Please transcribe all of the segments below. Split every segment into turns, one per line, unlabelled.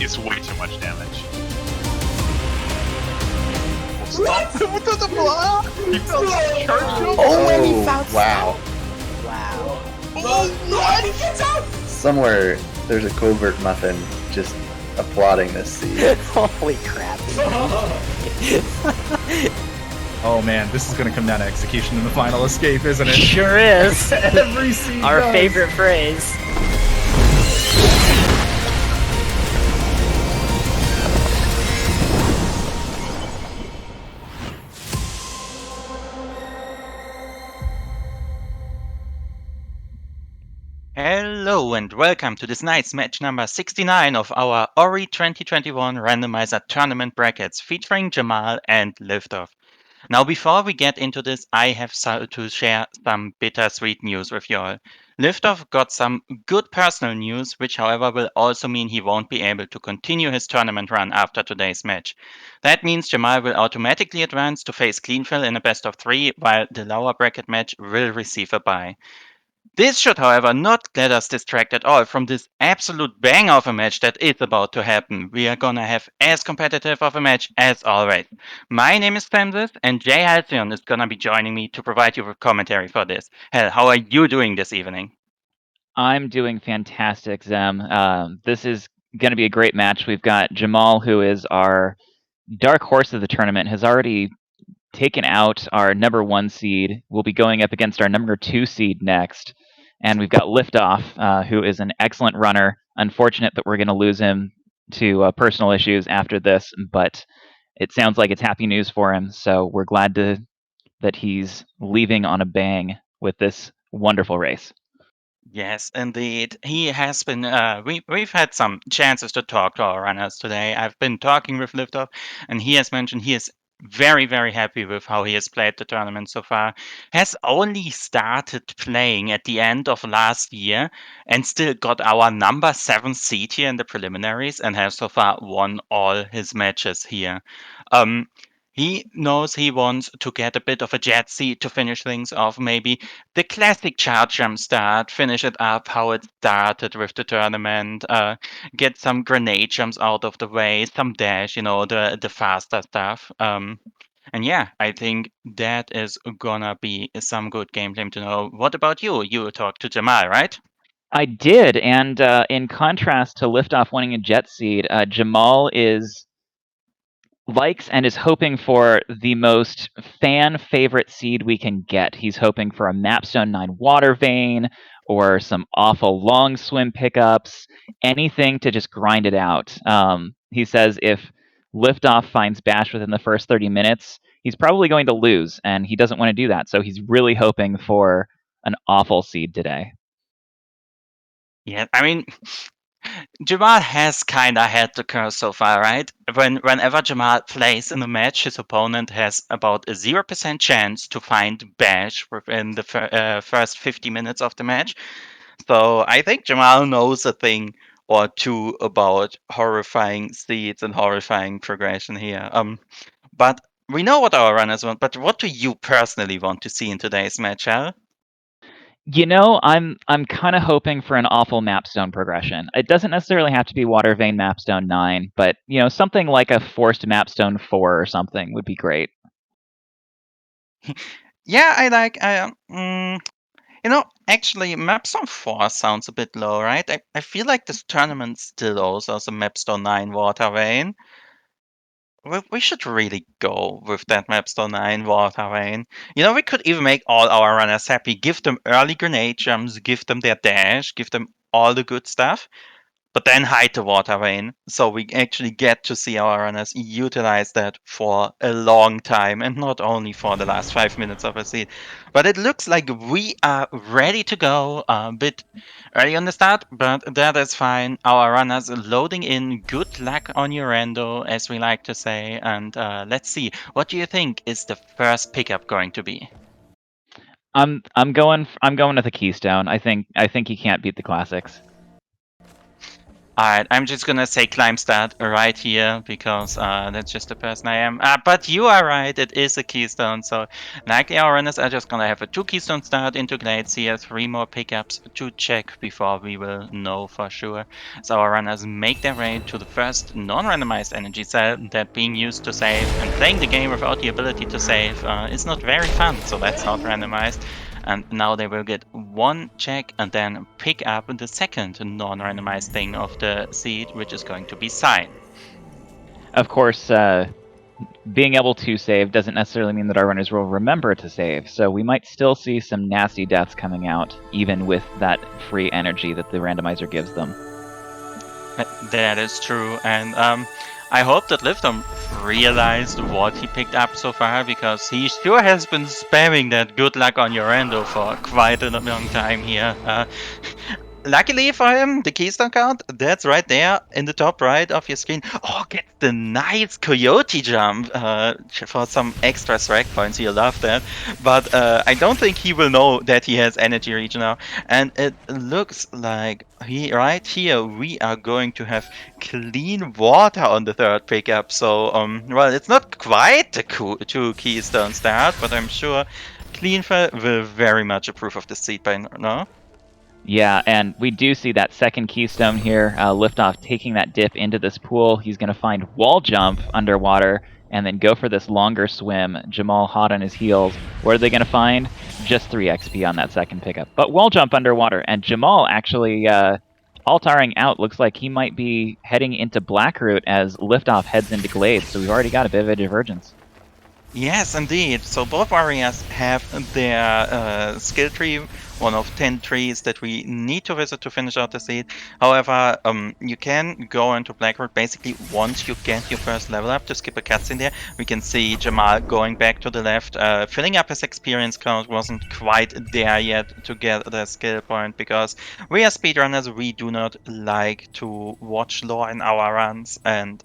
is way too much damage. Stop him with the block! He fell Churchill!
Oh, and he found
wow.
Wow.
Oh, what?
He gets out!
Somewhere there's a covert muffin just applauding this seed.
Holy crap.
Oh man, this is gonna come down to execution in the final escape, isn't it?
Sure is.
Every seed
Our
does.
favorite phrase.
Hello and welcome to this night's match number 69 of our Ori 2021 Randomizer Tournament Brackets featuring Jamal and Lifdoff. Now before we get into this, I have to share some bittersweet news with you all. Lifdoff got some good personal news, which however will also mean he won't be able to continue his tournament run after today's match. That means Jamal will automatically advance to face Cleanfill in a best of 3, while the lower bracket match will receive a bye. This should, however, not get us distracted at all from this absolute bang of a match that is about to happen. We are gonna have as competitive of a match as always. My name is Femsis, and Jay Halcyon is gonna be joining me to provide you with commentary for this. Hell, how are you doing this evening?
I'm doing fantastic, Zem. This is going to be a great match. We've got Jamal, who is our dark horse of the tournament, has already taken out our number 1 seed. We'll be going up against our number 2 seed next. And we've got Lifdoff, who is an excellent runner. Unfortunate that we're going to lose him to personal issues after this, but it sounds like it's happy news for him. So we're glad that he's leaving on a bang with this wonderful race.
Yes, indeed. He has been. We've had some chances to talk to our runners today. I've been talking with Liftoff, and he has mentioned he is very, very happy with how he has played the tournament so far. Has only started playing at the end of last year, and still got our number 7 seed here in the preliminaries, and has so far won all his matches here. Um, he knows he wants to get a bit of a jet seat to finish things off, maybe the classic charge jump start, finish it up how it started with the tournament, get some grenade jumps out of the way, some dash, the faster stuff. And yeah, I think that is gonna be some good gameplay to know. What about you? You talked to Jamal, right?
I did, and in contrast to Liftoff winning a jet seed, Jamal likes and is hoping for the most fan favorite seed we can get. He's hoping for a Mapstone 9 water vein or some awful long swim pickups, anything to just grind it out. He says if Liftoff finds Bash within the first 30 minutes, he's probably going to lose, and he doesn't want to do that. So he's really hoping for an awful seed today.
Yeah, I mean, Jamal has kind of had the curse so far, right? Whenever Jamal plays in a match, his opponent has about a 0% chance to find Bash within the first 50 minutes of the match. So I think Jamal knows a thing or two about horrifying seeds and horrifying progression here. But we know what our runners want. But what do you personally want to see in today's match, Al?
I'm kind of hoping for an awful Mapstone progression. It doesn't necessarily have to be Water Vein Mapstone 9, but something like a forced Mapstone 4 or something would be great.
Yeah, I like. Actually, Mapstone 4 sounds a bit low, right? I feel like this tournament still owes us a Mapstone 9 water vein. We should really go with that Mapstone 9 water vein. We could even make all our runners happy. Give them early grenade jumps, give them their dash, give them all the good stuff, but then hide the water vein. So we actually get to see our runners utilize that for a long time and not only for the last 5 minutes of a seed. But it looks like we are ready to go. A bit early on the start, but that is fine. Our runners loading in. Good luck on your rando, as we like to say. And let's see. What do you think is the first pickup going to be?
I'm going with a Keystone. I think he can't beat the classics.
Alright, I'm just gonna say climb start right here because that's just the person I am. But you are right, it is a keystone. So likely our runners are just gonna have a 2 keystone start into Glades here, 3 more pickups to check before we will know for sure. So our runners make their way to the first non-randomized energy cell that being used to save, and playing the game without the ability to save is not very fun, so that's not randomized. And now they will get 1 check and then pick up the second non-randomized thing of the seed, which is going to be sign.
Of course, being able to save doesn't necessarily mean that our runners will remember to save, so we might still see some nasty deaths coming out, even with that free energy that the randomizer gives them.
That is true, and I hope that Lifton realized what he picked up so far, because he sure has been spamming that good luck on your rando for quite a long time here. Luckily for him, the keystone count, that's right there in the top right of your screen. Oh, get the nice coyote jump for some extra strike points. You love that. But I don't think he will know that he has energy reach now. And it looks like right here we are going to have clean water on the third pickup. So, well, it's not quite the 2 keystone start, but I'm sure Cleanfer will very much approve of the seed by now.
Yeah, and we do see that second keystone here, Liftoff taking that dip into this pool. He's going to find wall jump underwater and then go for this longer swim. Jamal hot on his heels. What are they going to find? Just 3 XP on that second pickup. But wall jump underwater, and Jamal actually alt-Ring out. Looks like he might be heading into Blackroot as Liftoff heads into Glades, so we've already got a bit of a divergence.
Yes, indeed. So both warriors have their skill tree, one of 10 trees that we need to visit to finish out the seed. However, you can go into Blackroot basically once you get your first level up. To skip a cutscene there, we can see Jamal going back to the left, filling up his experience count. Wasn't quite there yet to get the skill point, because we are speedrunners, we do not like to watch lore in our runs, and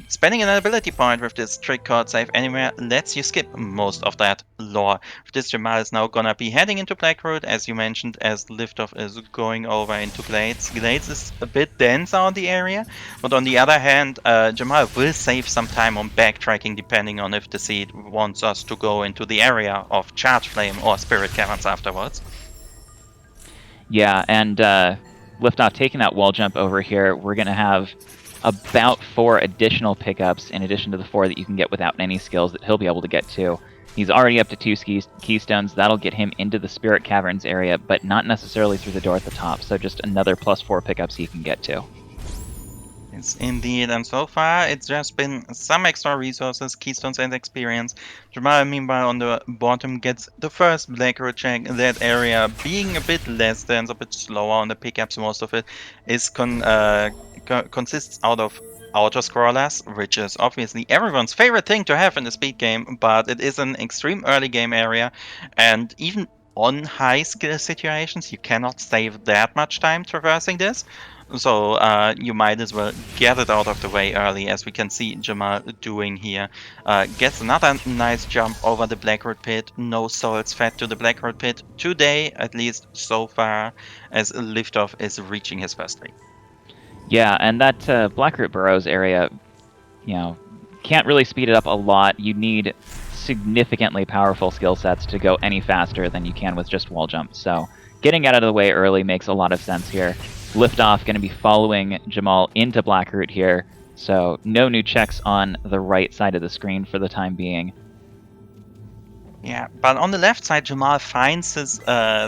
spending an ability point with this trick called save anywhere lets you skip most of that lore. This Jamal is now gonna be heading into Blackroot, as you mentioned, as Liftoff is going over into Glades. Glades is a bit denser on the area, but on the other hand, Jamal will save some time on backtracking depending on if the seed wants us to go into the area of Charge Flame or Spirit Caverns afterwards.
Yeah, and Liftoff taking that wall jump over here, we're going to have about 4 additional pickups in addition to the 4 that you can get without any skills that he'll be able to get to. He's already up to 2 keystones. That'll get him into the Spirit Caverns area, but not necessarily through the door at the top. So just another +4 pickups he can get to.
Yes, indeed, and so far it's just been some extra resources, keystones and experience. Jamal, meanwhile, on the bottom gets the first Blackroot check. That area being a bit less dense, a bit slower on the pickups. Most of it is consists out of auto-scrollers, which is obviously everyone's favorite thing to have in the speed game, but it is an extreme early game area, and even on high skill situations you cannot save that much time traversing this. So you might as well get it out of the way early, as we can see Jamal doing here. Gets another nice jump over the Blackroot pit. No souls fed to the Blackroot pit today, at least so far, as Liftoff is reaching his first league.
Yeah, and that Blackroot Burrows area, can't really speed it up a lot. You need significantly powerful skill sets to go any faster than you can with just wall jump. So getting out of the way early makes a lot of sense here. Liftoff going to be following Jamal into Blackroot here, so no new checks on the right side of the screen for the time being.
Yeah, but on the left side, Jamal finds his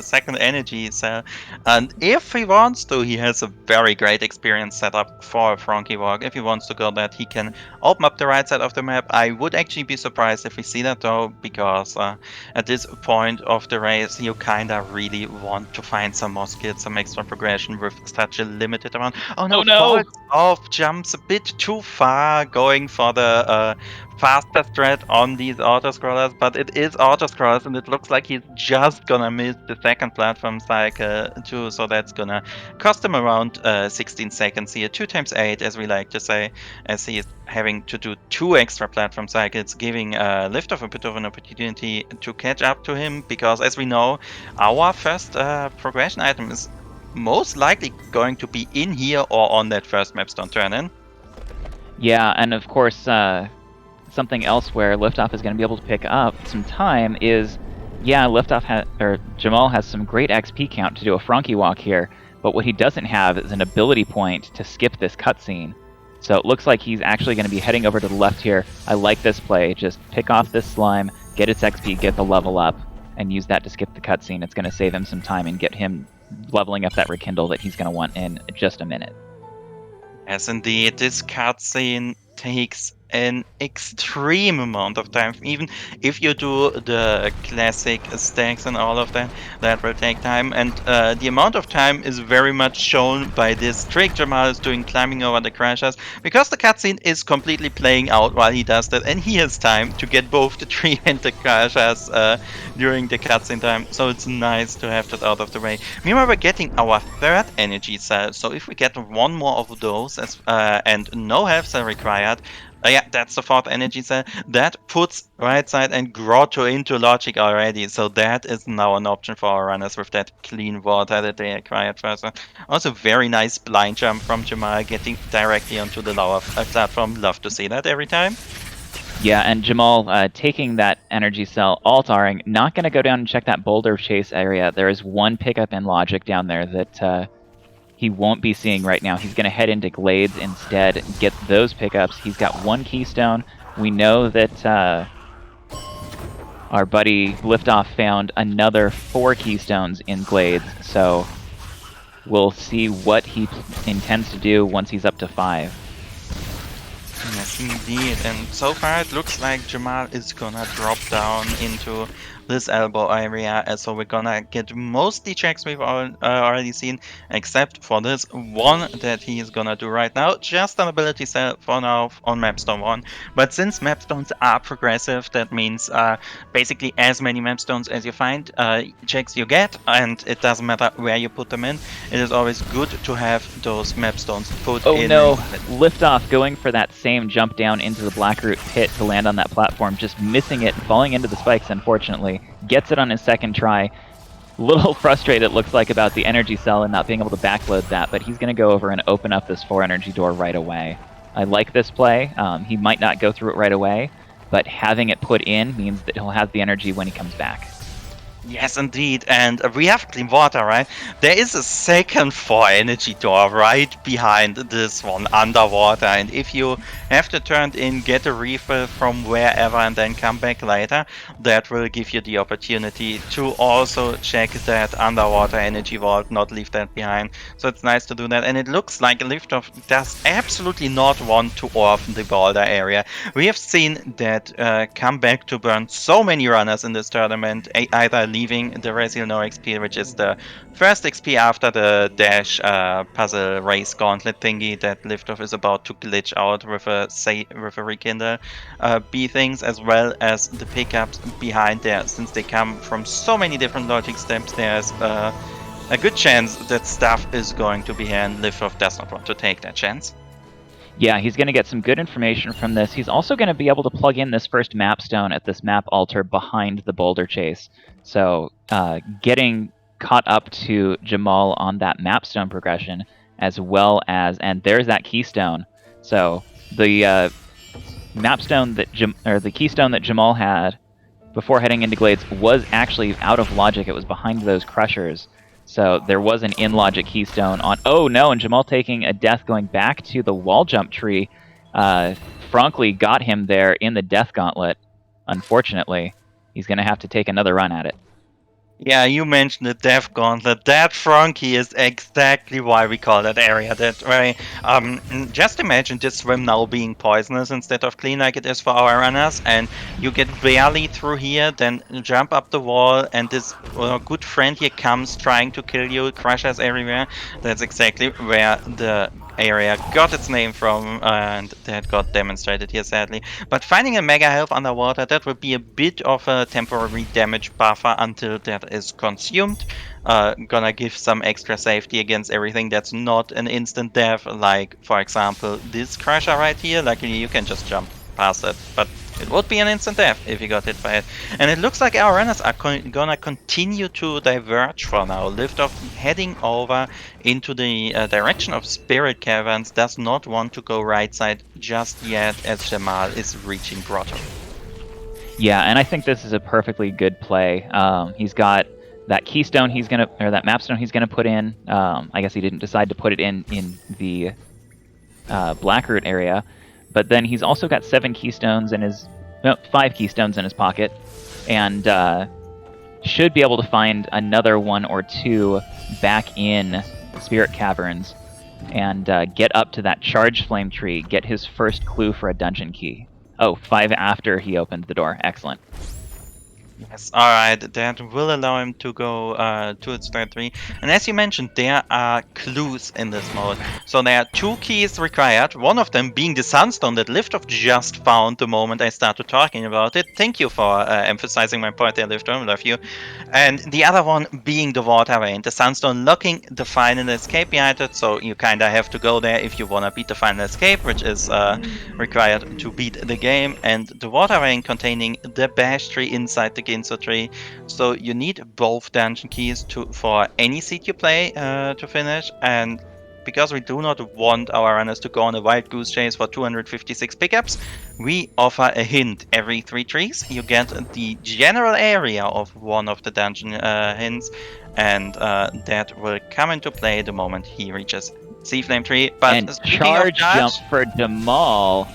second energy cell, and if he wants to, he has a very great experience set up for a Frankie walk. If he wants to go that, he can open up the right side of the map. I would actually be surprised if we see that though, because at this point of the race, you kinda really want to find some more skills, some extra progression with such a limited amount. Oh no! Falls off, jumps a bit too far, going for the faster strat on these auto-scrollers, but it is auto-scrollers, and it looks like he's just gonna miss the second platform cycle too, so that's gonna cost him around 16 seconds here, 2 times 8, as we like to say, as he's having to do 2 extra platform cycles, giving Liftoff a bit of an opportunity to catch up to him, because as we know, our first progression item is most likely going to be in here or on that first mapstone turn-in.
Yeah, and of course, something else where Liftoff is going to be able to pick up some time is, yeah, Jamal has some great XP count to do a Frankie walk here, but what he doesn't have is an ability point to skip this cutscene. So it looks like he's actually going to be heading over to the left here. I like this play. Just pick off this slime, get its XP, get the level up, and use that to skip the cutscene. It's going to save him some time and get him leveling up that rekindle that he's going to want in just a minute.
Yes, indeed, this cutscene takes an extreme amount of time. Even if you do the classic stacks and all of that, that will take time. And the amount of time is very much shown by this trick Jamal is doing, climbing over the crashers, because the cutscene is completely playing out while he does that, and he has time to get both the tree and the crashers during the cutscene time. So it's nice to have that out of the way. Meanwhile, we're getting our third energy cell. So if we get one more of those and no health cell required, yeah, that's the fourth energy cell. That puts right side and grotto into logic already. So that is now an option for our runners with that clean water that they acquired first. Also, very nice blind jump from Jamal, getting directly onto the lower platform. Love to see that every time.
Yeah, and Jamal taking that energy cell, alt-Ring, not going to go down and check that boulder chase area. There is one pickup in logic down there that he won't be seeing right now. He's going to head into Glades instead, get those pickups. He's got one keystone. We know that our buddy Liftoff found another 4 keystones in Glades, so we'll see what he intends to do once he's up to 5.
Yes, indeed. And so far it looks like Jamal is gonna drop down into this elbow area, so we're gonna get mostly checks we've already seen, except for this one that he is gonna do right now. Just an ability cell for now on Mapstone 1. But since Mapstones are progressive, that means basically as many Mapstones as you find, checks you get, and it doesn't matter where you put them in. It is always good to have those Mapstones put in.
Oh no, Liftoff going for that same jump down into the Blackroot pit to land on that platform, just missing it and falling into the spikes, unfortunately. Gets it on his second try. Little frustrated, it looks like, about the energy cell and not being able to backload that, but he's going to go over and open up this 4 energy door right away. I like this play. He might not go through it right away, but having it put in means that he'll have the energy when he comes back.
Yes, indeed, and we have clean water, right? There is a second 4 energy door right behind this one, underwater, and if you have to turn in, get a refill from wherever and then come back later, that will give you the opportunity to also check that underwater energy vault, not leave that behind. So it's nice to do that, and it looks like Liftoff does absolutely not want to orphan the boulder area. We have seen that come back to burn so many runners in this tournament, either leaving the Resil No XP, which is the first XP after the dash puzzle race gauntlet thingy that Liftoff is about to glitch out with a rekindle B things, as well as the pickups behind there. Since they come from so many different logic steps, there's a good chance that stuff is going to be here, and Liftoff does not want to take that chance.
Yeah, he's going to get some good information from this. He's also going to be able to plug in this first mapstone at this map altar behind the boulder chase. So getting caught up to Jamal on that mapstone progression, as well as, and there's that keystone. So the mapstone that the keystone that Jamal had before heading into Glades was actually out of logic. It was behind those crushers. So there was an in-logic keystone on... Oh no, and Jamal taking a death going back to the wall jump tree. Frankly got him there in the death gauntlet. Unfortunately, he's going to have to take another run at it.
Yeah, you mentioned the Death Gauntlet. That Frankie is exactly why we call that area that way. Just imagine this swim now being poisonous instead of clean like it is for our runners, and you get barely through here, then jump up the wall, and this good friend here comes trying to kill you, crushes everywhere. That's exactly where the area got its name from, and that got demonstrated here, sadly. But finding a mega health underwater, that would be a bit of a temporary damage buffer until that is consumed. Gonna give some extra safety against everything that's not an instant death, like, for example, this crusher right here. Luckily, you can just jump past it, but It would be an instant death if he got hit by it. And it looks like our runners are gonna continue to diverge for now. Liftoff heading over into the direction of Spirit Caverns, does not want to go right side just yet as Jamal is reaching Grotto.
Yeah, and I think this is a perfectly good play. He's got that keystone or that mapstone he's gonna put in. I guess he didn't decide to put it in the Blackroot area, but then he's also got 5 keystones in his pocket, and should be able to find another 1 or 2 back in Spirit Caverns, and get up to that charged flame tree, get his first clue for a dungeon key. Oh, 5 after he opened the door. Excellent.
Yes, alright, that will allow him to go to its third tree. And as you mentioned, there are clues in this mode. So there are 2 keys required, one of them being the Sunstone that Liftoff just found the moment I started talking about it. Thank you for emphasizing my point there, Liftoff, love you. And the other one being the Water Vein, the Sunstone locking the final escape behind it, so you kinda have to go there if you wanna beat the final escape, which is required to beat the game, and the Water Vein containing the Bash tree inside the Ginso tree. So you need both dungeon keys for any seed you play to finish, and because we do not want our runners to go on a wild goose chase for 256 pickups, we offer a hint every 3 trees. You get the general area of one of the dungeon hints, and that will come into play the moment he reaches Sea Flame Tree. But
and charge jump for Jamal.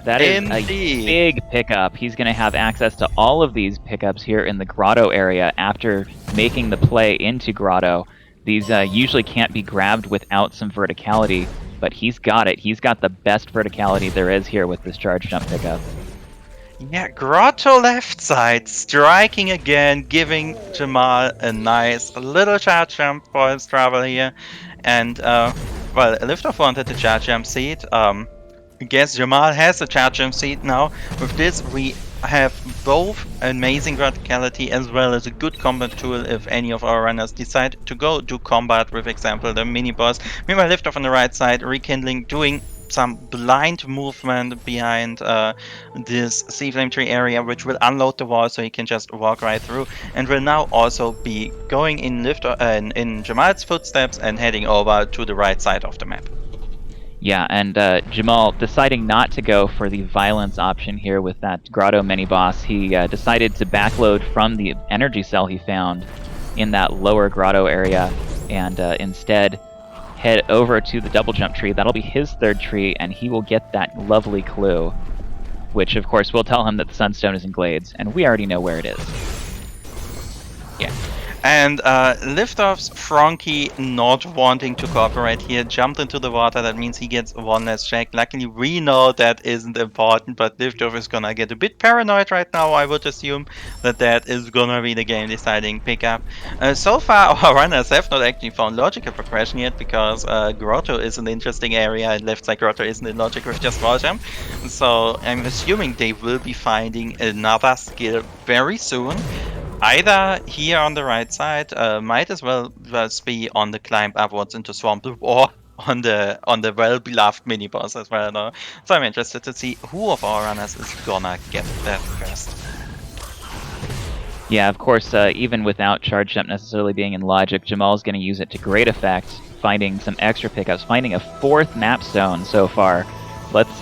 That is
Indeed.
a big pickup. He's going to have access to all of these pickups here in the Grotto area after making the play into Grotto. These usually can't be grabbed without some verticality, but he's got it. He's got the best verticality there is here with this charge jump pickup.
Yeah, Grotto left side, striking again, giving Jamal a nice little charge jump for his trouble here. And, well, Liftoff wanted the charge jump seed. I guess Jamal has a charge jump seed now. With this, we have both amazing verticality as well as a good combat tool if any of our runners decide to go do combat, with example the mini boss. Meanwhile, Liftoff on the right side, rekindling, doing some blind movement behind this Sea Flame Tree area, which will unload the wall so he can just walk right through, and will now also be going in in Jamal's footsteps and heading over to the right side of the map.
Yeah, and Jamal deciding not to go for the violence option here with that Grotto mini-boss. He decided to backload from the energy cell he found in that lower Grotto area, and instead head over to the double jump tree. That'll be his 3rd tree, and he will get that lovely clue, which of course will tell him that the Sunstone is in Glades, and we already know where it is.
Yeah. And Liftoff's Frankie not wanting to cooperate here, jumped into the water. That means he gets 1 less check. Luckily, we know that isn't important, but Liftoff is gonna get a bit paranoid right now. I would assume that is gonna be the game deciding pickup. So far, our runners have not actually found logical progression yet, because Grotto is an interesting area, and left side Grotto isn't in logic with just wall jump. So I'm assuming they will be finding another skill very soon. Either here on the right side, might as well be on the climb upwards into Swamp, or on the well-beloved mini-boss as well. No? So I'm interested to see who of our runners is gonna get that first.
Yeah, of course, even without charge jump necessarily being in logic, Jamal's going to use it to great effect, finding some extra pickups, finding a 4th mapstone so far. Let's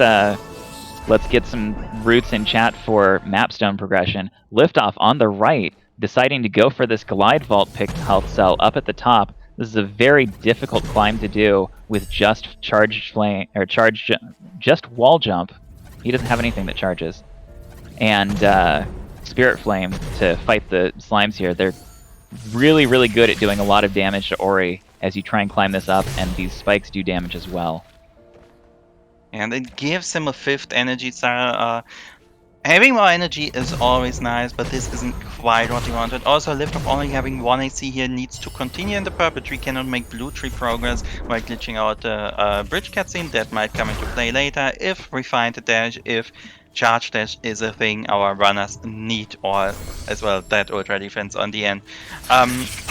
get some roots in chat for mapstone progression. Liftoff on the right, deciding to go for this glide vault picked health cell up at the top. This is a very difficult climb to do with just just wall jump. He doesn't have anything that charges, and Spirit Flame to fight the slimes here. They're really, really good at doing a lot of damage to Ori as you try and climb this up, and these spikes do damage as well.
And it gives him a 5th energy cell. Having more energy is always nice, but this isn't quite what he wanted. Also, Liftoff only having 1 AC here needs to continue in the purple tree, cannot make blue tree progress while glitching out the bridge cutscene. That might come into play later if we find a dash, if charge dash is a thing our runners need, or as well that ultra defense on the end.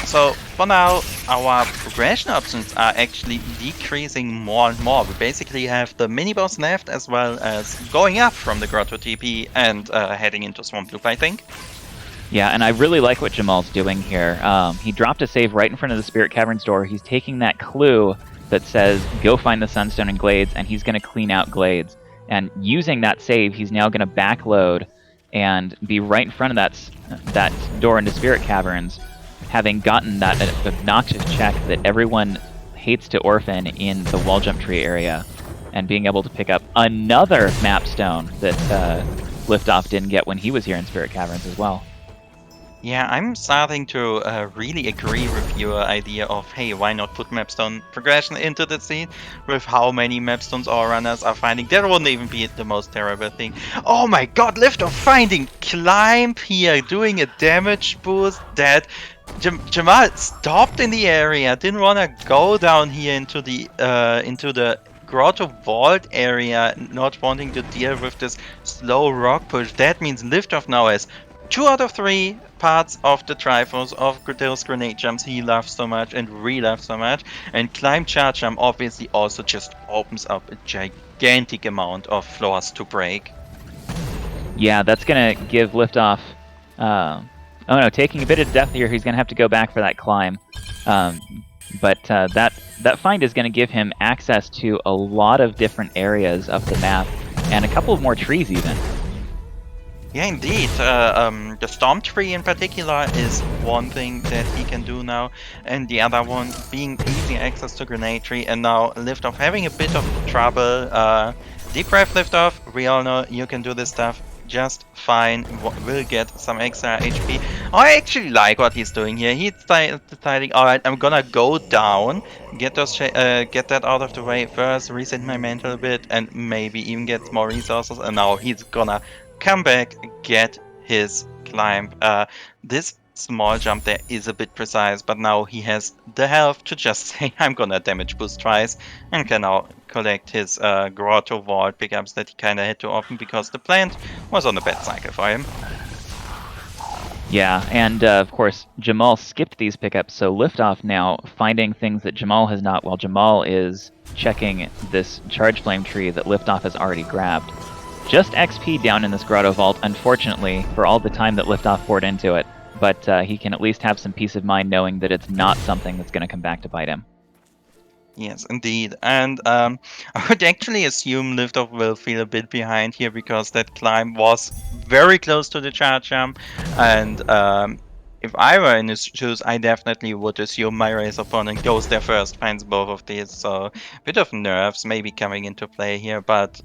So for now, our progression options are actually decreasing more and more. We basically have the mini boss left, as well as going up from the Grotto TP and heading into Swamp Loop, I think.
Yeah, and I really like what Jamal's doing here. He dropped a save right in front of the Spirit Cavern's door. He's taking that clue that says, go find the Sunstone and Glades, and he's going to clean out Glades. And using that save, he's now going to backload and be right in front of that door into Spirit Caverns, having gotten that obnoxious check that everyone hates to orphan in the wall jump tree area, and being able to pick up another map stone that Liftoff didn't get when he was here in Spirit Caverns as well.
Yeah, I'm starting to really agree with your idea of, hey, why not put mapstone progression into the scene? With how many mapstones our runners are finding, that wouldn't even be the most terrible thing. Oh my god, Liftoff finding Climb here, doing a damage boost that Jamal stopped in the area, didn't want to go down here into the Grotto Vault area, not wanting to deal with this slow rock push. That means Liftoff now has 2 out of 3 parts of the Triforce of those grenade jumps he loves so much and re-loves so much, and Climb Charge Jump obviously also just opens up a gigantic amount of floors to break.
Yeah, that's gonna give Liftoff, oh no, taking a bit of death here. He's gonna have to go back for that climb, but that find is gonna give him access to a lot of different areas of the map, and a couple of more trees even.
Yeah, indeed. The Storm Tree in particular is one thing that he can do now, and the other one being easy access to Grenade Tree, and now Liftoff having a bit of trouble. Deep Breath Liftoff, we all know you can do this stuff just fine, will get some extra HP. I actually like what he's doing here. He's deciding, alright, I'm gonna go down, get that out of the way first, reset my mental a bit, and maybe even get more resources, and now he's gonna come back, get his climb. This small jump there is a bit precise, but now he has the health to just say, I'm gonna damage boost twice, and can now collect his Grotto Vault pickups that he kinda had to open because the plant was on a bad cycle for him.
Yeah, and of course, Jamal skipped these pickups, so Liftoff now finding things that Jamal has not, while Jamal is checking this Charge Flame tree that Liftoff has already grabbed. Just XP down in this Grotto Vault, unfortunately, for all the time that Liftoff poured into it, but he can at least have some peace of mind knowing that it's not something that's going to come back to bite him.
Yes, indeed. And I would actually assume Liftoff will feel a bit behind here because that climb was very close to the charge jump. And if I were in his shoes, I definitely would assume my race opponent goes there first, finds both of these. So a bit of nerves maybe coming into play here, but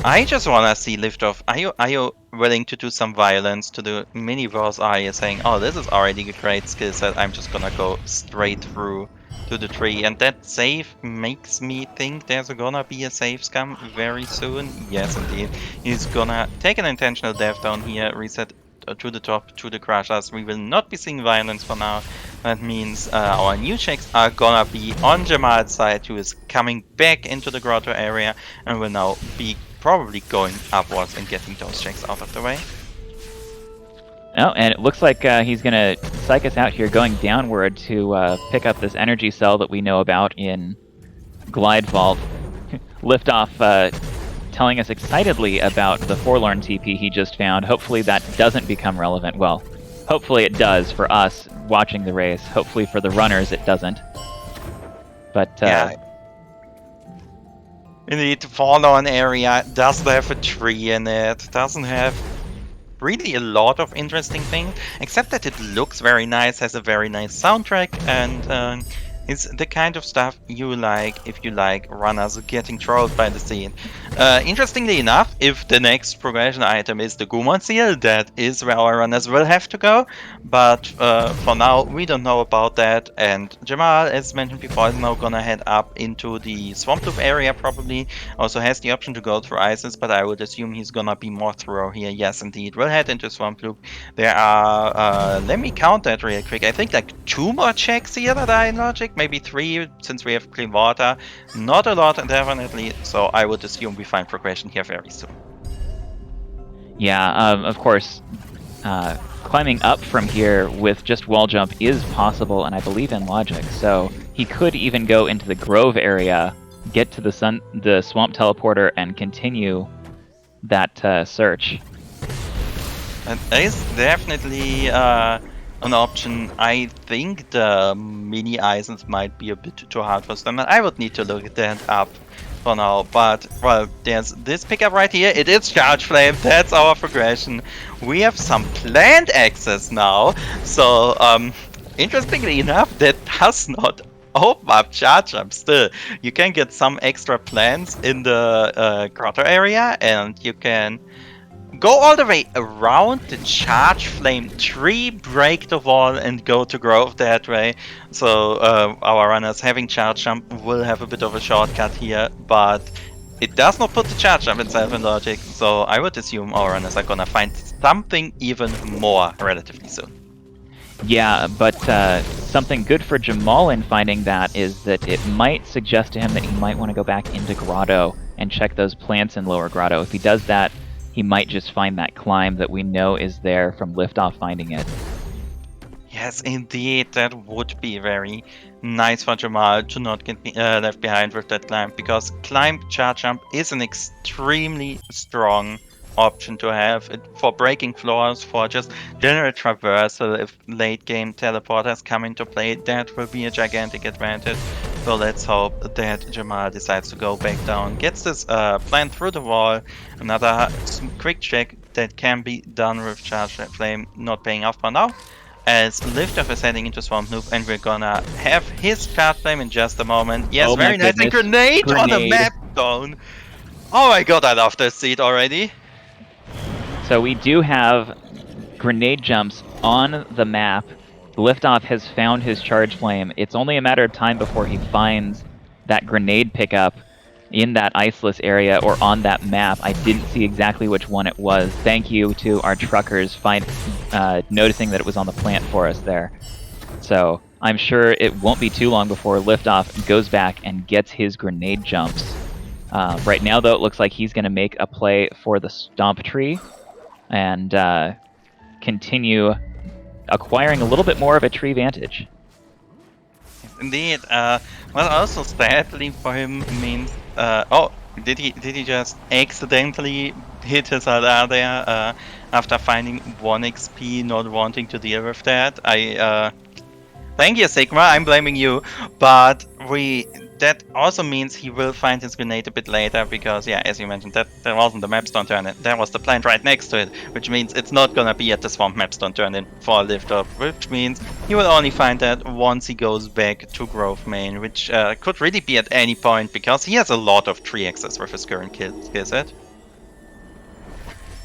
I just want to see Liftoff. Are you willing to do some violence to the mini boss? Are you saying, oh, this is already a great skill set, I'm just gonna go straight through to the tree? And that save makes me think there's gonna be a save scam very soon. Yes, indeed. He's gonna take an intentional death down here, reset to the top, to the crushers. We will not be seeing violence for now. That means our new checks are gonna be on Jamal's side, who is coming back into the grotto area and will now be probably going upwards and getting those checks out of the way.
Oh, and it looks like he's going to psych us out here, going downward to pick up this energy cell that we know about in Glide Vault. Liftoff telling us excitedly about the Forlorn TP he just found. Hopefully that doesn't become relevant. Well, hopefully it does for us watching the race. Hopefully for the runners it doesn't. But
yeah. Indeed, the Forlorn area does have a tree in it. Doesn't have really a lot of interesting things, except that it looks very nice, has a very nice soundtrack, and is the kind of stuff you like if you like runners getting trolled by the scene. Interestingly enough, if the next progression item is the Gumon Seal, that is where our runners will have to go, but for now we don't know about that, and Jamal, as mentioned before, is now gonna head up into the Swamp Loop area probably. Also has the option to go through Isis, but I would assume he's gonna be more thorough here. Yes, indeed, we'll head into Swamp Loop. There are, let me count that real quick, I think like 2 more checks here that are in logic. Maybe 3 since we have clean water. Not a lot, definitely. So I would assume we find progression here very soon.
Yeah, of course, climbing up from here with just wall jump is possible, and I believe in logic. So he could even go into the Grove area, get to the swamp teleporter, and continue that search.
And that is definitely an option. I think the mini Eisens might be a bit too hard for them. I would need to look that up for now. But, well, there's this pickup right here. It is Charge Flame. That's our progression. We have some planned access now. So, interestingly enough, that does not open up Charge Jump still. You can get some extra plants in the grotto area, and you can go all the way around the Charge Flame tree, break the wall, and go to Grove that way. So our runners having Charge Jump will have a bit of a shortcut here, but it does not put the Charge Jump itself in logic. So I would assume our runners are gonna find something even more relatively soon.
Yeah, but something good for Jamal in finding that is that it might suggest to him that he might want to go back into Grotto and check those plants in Lower Grotto. If he does that, he might just find that climb that we know is there from Liftoff finding it.
Yes, indeed, that would be very nice for Jamal to not get left behind with that climb, because climb Charge Jump is an extremely strong option to have for breaking floors, for just general traversal. If late game teleporters come into play, that will be a gigantic advantage. So let's hope that Jamal decides to go back down, gets this plant through the wall. Another quick check that can be done with Charge Flame not paying off for now, as Liftoff is heading into Swamp Noob, and we're gonna have his Charge Flame in just a moment. Yes,
Oh,
very nice. And grenade on the map zone. Oh my god, I love this seed already.
So we do have grenade jumps on the map. Liftoff has found his Charge Flame. It's only a matter of time before he finds that grenade pickup in that iceless area or on that map. I didn't see exactly which one it was. Thank you to our truckers noticing that it was on the plant for us there. So I'm sure it won't be too long before Liftoff goes back and gets his grenade jumps. Right now, though, it looks like he's going to make a play for the Stomp Tree and continue acquiring a little bit more of a tree vantage.
Indeed. Well, also sadly for him means. Oh, did he just accidentally hit his radar there after finding 1 XP, not wanting to deal with that? Thank you, Sigma. I'm blaming you, but that also means he will find his grenade a bit later, because, yeah, as you mentioned, that wasn't the mapstone turn-in. That was the plant right next to it, which means it's not gonna be at the swamp mapstone turn-in for Liftoff, which means he will only find that once he goes back to Grove Main, which could really be at any point, because he has a lot of tree access with his current skill set.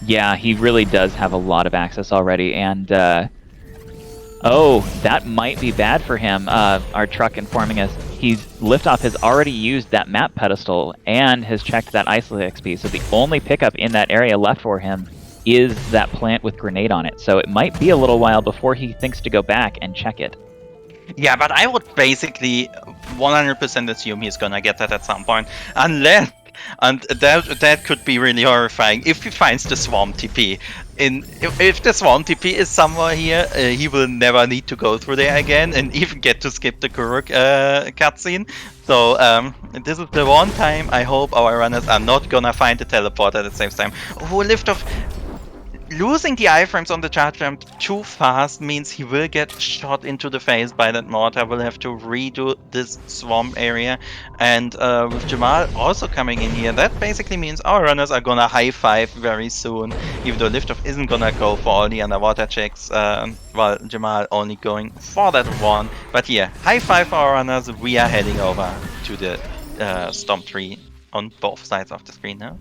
Yeah, he really does have a lot of access already, and oh, that might be bad for him. Our truck informing us Liftoff has already used that map pedestal and has checked that isolate XP. So the only pickup in that area left for him is that plant with grenade on it. So it might be a little while before he thinks to go back and check it.
Yeah, but I would basically 100% assume he's gonna get that at some point, unless, and that could be really horrifying if he finds the Swamp TP. If the Swamp TP is somewhere here, he will never need to go through there again and even get to skip the Kuruk cutscene. So this is the one time I hope our runners are not gonna find the teleporter at the same time. Oh, Liftoff losing the iframes on the charge jump too fast means he will get shot into the face by that mortar. Will have to redo this swamp area, and with Jamal also coming in here, that basically means our runners are gonna high five very soon, even though Liftoff isn't gonna go for all the underwater checks, while Jamal only going for that one. But yeah, high five for our runners. We are heading over to the Stomp Tree on both sides of the screen now.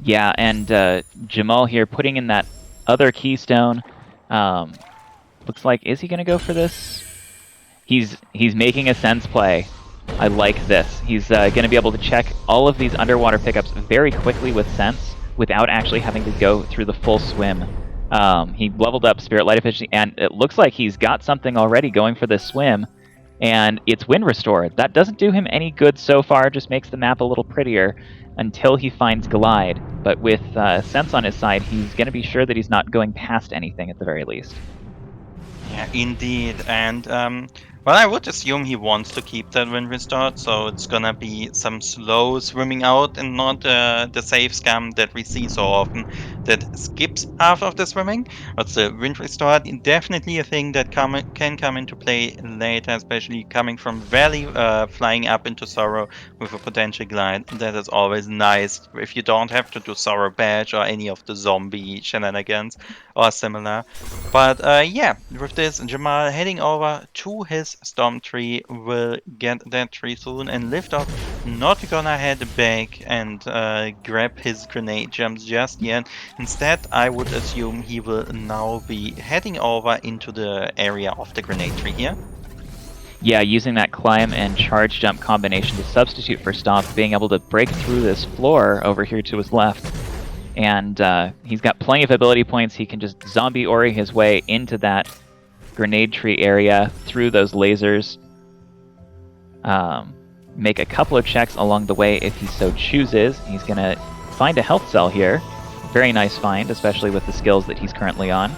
Yeah, and Jamal here putting in that other keystone. Looks like, is he going to go for this? He's making a sense play. I like this. He's going to be able to check all of these underwater pickups very quickly with sense without actually having to go through the full swim. He leveled up Spirit Light Efficiency, and it looks like he's got something already going for this swim. And it's wind restored. That doesn't do him any good so far, just makes the map a little prettier until he finds Glide. But with Sense on his side, he's going to be sure that he's not going past anything at the very least.
Yeah, indeed. And, well, I would assume he wants to keep that wind restored, so it's gonna be some slow swimming out and not the safe scam that we see so often that skips half of the swimming. But the wind restored, definitely a thing that can come into play later, especially coming from Valley, flying up into Sorrow with a potential glide. That is always nice if you don't have to do Sorrow Badge or any of the zombie shenanigans or similar. But yeah, with this, Jamal heading over to his storm tree will get that tree soon, and Liftoff not gonna head back and grab his grenade jumps just yet. Instead, I would assume he will now be heading over into the area of the grenade tree here.
Yeah, using that climb and charge jump combination to substitute for Stomp, being able to break through this floor over here to his left. And he's got plenty of ability points. He can just zombie Ori his way into that grenade tree area through those lasers. Make a couple of checks along the way if he so chooses. He's going to find a health cell here. Very nice find, especially with the skills that he's currently on.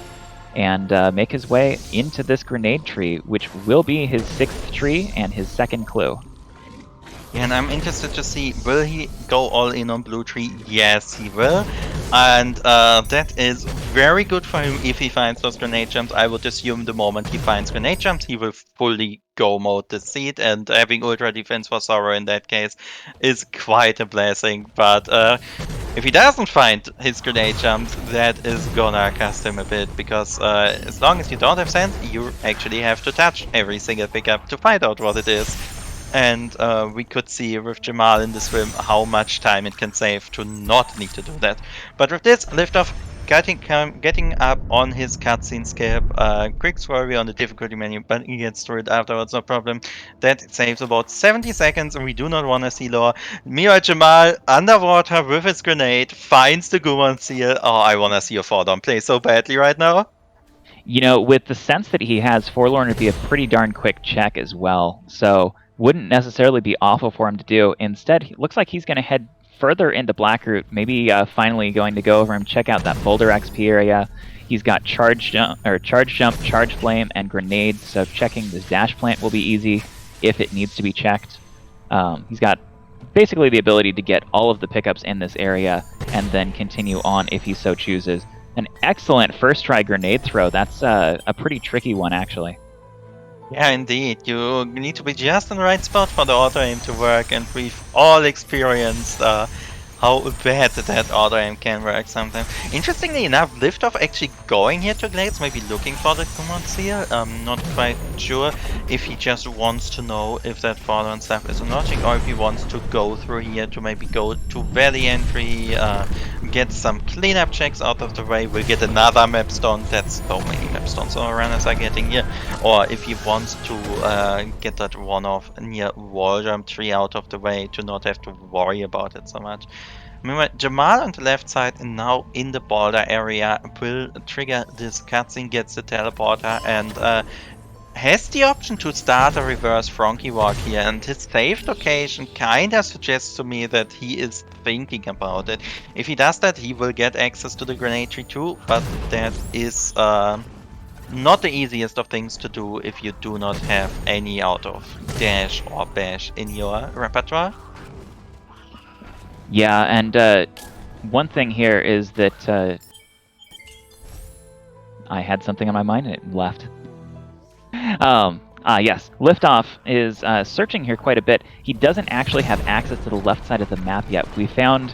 And make his way into this grenade tree, which will be his 6th tree and his 2nd clue.
And I'm interested to see, will he go all in on blue tree? Yes, he will. And that is very good for him if he finds those grenade jumps. I would assume the moment he finds grenade jumps, he will fully go mode the seed. And having ultra defense for Sorrow in that case is quite a blessing. But if he doesn't find his grenade jumps, that is gonna cost him a bit. Because as long as you don't have sense, you actually have to touch every single pickup to find out what it is. And we could see with Jamal in the swim how much time it can save to not need to do that. But with this, Liftoff getting up on his cutscene skip, quick swerve on the difficulty menu, but he gets through it afterwards, no problem. That saves about 70 seconds, and we do not want to see lore. Meanwhile, Jamal, underwater with his grenade, finds the Gumon seal. Oh, I want to see a fall down play so badly right now.
You know, with the sense that he has, Forlorn would be a pretty darn quick check as well. So wouldn't necessarily be awful for him to do. Instead, it looks like he's going to head further into Blackroot, maybe finally going to go over and check out that Boulder XP area. He's got charge jump, charge flame, and grenades, so checking this dash plant will be easy if it needs to be checked. He's got basically the ability to get all of the pickups in this area and then continue on if he so chooses. An excellent first try grenade throw. That's a pretty tricky one, actually.
Yeah, indeed. You need to be just in the right spot for the auto-aim to work, and we've all experienced how bad that auto-aim can work sometimes. Interestingly enough, Liftoff actually going here to Glades, maybe looking for the command seal. I'm not quite sure if he just wants to know if that fallen stuff is logic, or if he wants to go through here to maybe go to Valley entry, get some cleanup checks out of the way. We'll get another map stone. That's so many map stones our runners are getting here. Or if he wants to get that one-off near wall jump tree out of the way to not have to worry about it so much. Remember, Jamal on the left side and now in the boulder area will trigger this cutscene, gets the teleporter, and has the option to start a reverse Frankie walk here, and his saved location kinda suggests to me that he is thinking about it. If he does that, he will get access to the grenade tree too, but that is not the easiest of things to do if you do not have any out of dash or bash in your repertoire.
Yeah, and one thing here is that I had something on my mind and it left. Yes, Liftoff is searching here quite a bit. He doesn't actually have access to the left side of the map yet. We found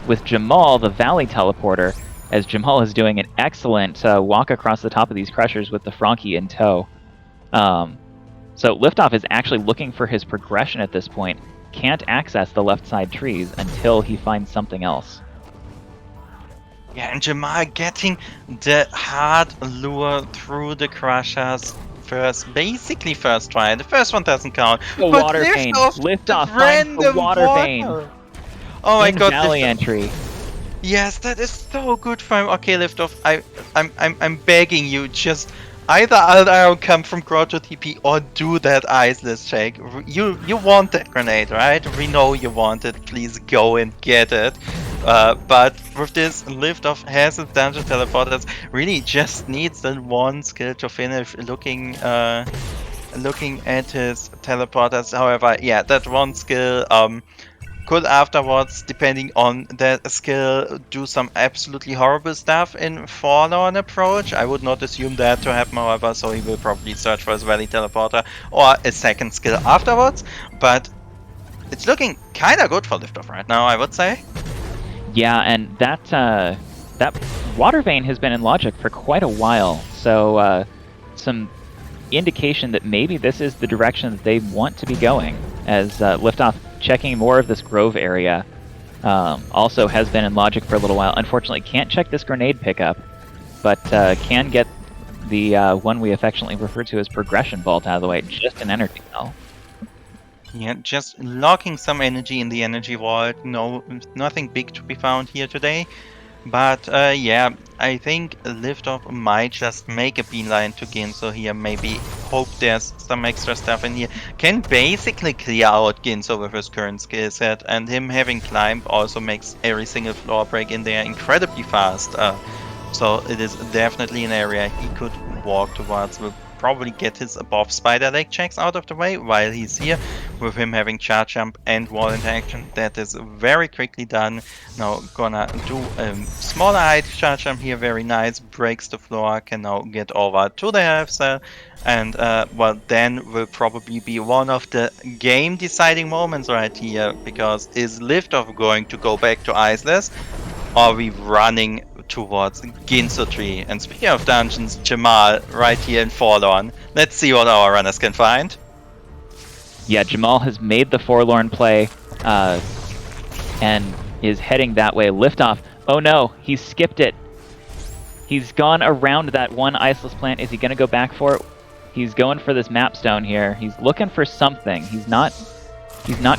with Jamal the Valley teleporter, as Jamal is doing an excellent walk across the top of these crushers with the Frankie in tow. So Liftoff is actually looking for his progression at this point. Can't access the left side trees until he finds something else.
Yeah, and Jamal getting the hard lure through the crushers basically first try. The first one doesn't count.
The water vein. Liftoff finds the water vein.
Oh my god.
Valley entry.
Yes, that is so good for him. Okay, Liftoff, I'm begging you, just either I'll come from Grotto TP or do that iceless check. You want that grenade, right? We know you want it. Please go and get it. But with this, Liftoff has his dungeon teleporters. Really just needs that one skill to finish. Looking at his teleporters. However, yeah, that one skill could afterwards, depending on that skill, do some absolutely horrible stuff in Forlorn approach. I would not assume that to happen, however, so he will probably search for his Valley Teleporter or a second skill afterwards. But it's looking kinda good for Liftoff right now, I would say.
Yeah, and that water vein has been in logic for quite a while, so some indication that maybe this is the direction that they want to be going, as Liftoff checking more of this grove area also has been in logic for a little while. Unfortunately, can't check this grenade pickup, but can get the one we affectionately refer to as progression vault out of the way, just an energy cell.
Yeah, just locking some energy in the energy vault. No, nothing big to be found here today. But yeah, I think Liftoff might just make a beeline to Ginso here. Maybe hope there's some extra stuff in here. Can basically clear out Ginso with his current skill set. And him having climbed also makes every single floor break in there incredibly fast. So it is definitely an area he could walk towards. Will probably get his above spider leg checks out of the way while he's here. With him having charge jump and wall interaction, that is very quickly done. Now gonna do a smaller height charge jump here, very nice, breaks the floor, can now get over to the health cell. And well, then will probably be one of the game deciding moments right here, because is Liftoff going to go back to Iceless? Or are we running towards Ginso Tree? And speaking of dungeons, Jamal right here in Forlorn. Let's see what our runners can find.
Yeah, Jamal has made the forlorn play and is heading that way. Liftoff. Oh no, he skipped it. He's gone around that one iceless plant. Is he going to go back for it? He's going for this map stone here. He's looking for something. He's not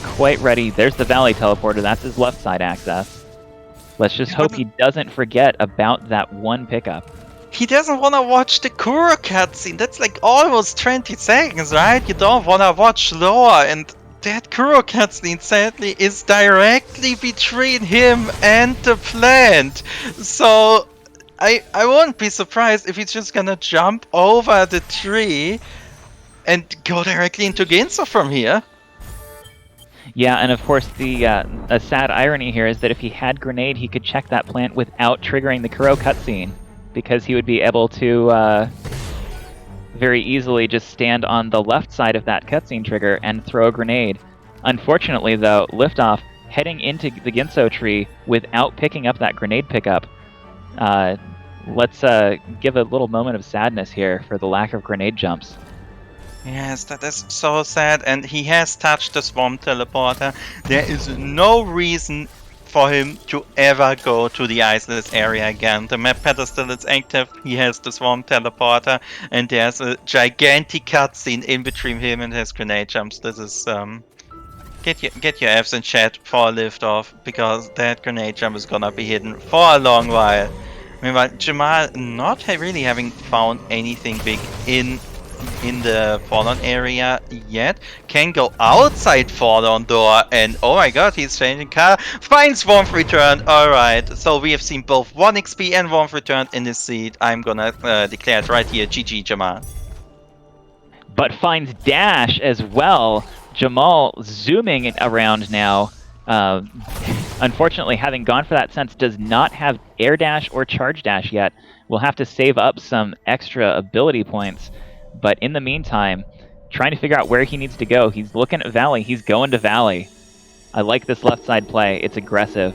quite ready. There's the Valley Teleporter. That's his left side access. Let's just hope he doesn't forget about that one pickup.
He doesn't want to watch the Kuro cutscene. That's like almost 20 seconds, right? You don't want to watch lore, and that Kuro cutscene sadly is directly between him and the plant. So I won't be surprised if he's just gonna jump over the tree and go directly into Ginso from here.
Yeah, and of course the a sad irony here is that if he had grenade, he could check that plant without triggering the Kuro cutscene, because he would be able to very easily just stand on the left side of that cutscene trigger and throw a grenade. Unfortunately, though, Liftoff heading into the Ginso tree without picking up that grenade pickup. Let's give a little moment of sadness here for the lack of grenade jumps.
Yes, that is so sad, and he has touched the Swamp Teleporter. There is no reason for him to ever go to the Iceless area again. The map pedestal is active, he has the Swamp Teleporter, and there's a gigantic cutscene in between him and his grenade jumps. This is, get your Fs in chat for Liftoff, because that grenade jump is gonna be hidden for a long while. Meanwhile, Jamal not really having found anything big in the Forlorn area yet. Can go outside Forlorn door, and oh my god, he's changing car. Finds Warmth Return. Alright, so we have seen both 1 XP and Warmth Return in this seed. I'm gonna declare it right here. GG, Jamal.
But finds Dash as well. Jamal zooming around now. Unfortunately, having gone for that sense, does not have Air Dash or Charge Dash yet. We'll have to save up some extra ability points. But in the meantime, trying to figure out where he needs to go. He's looking at Valley. He's going to Valley. I like this left side play. It's aggressive.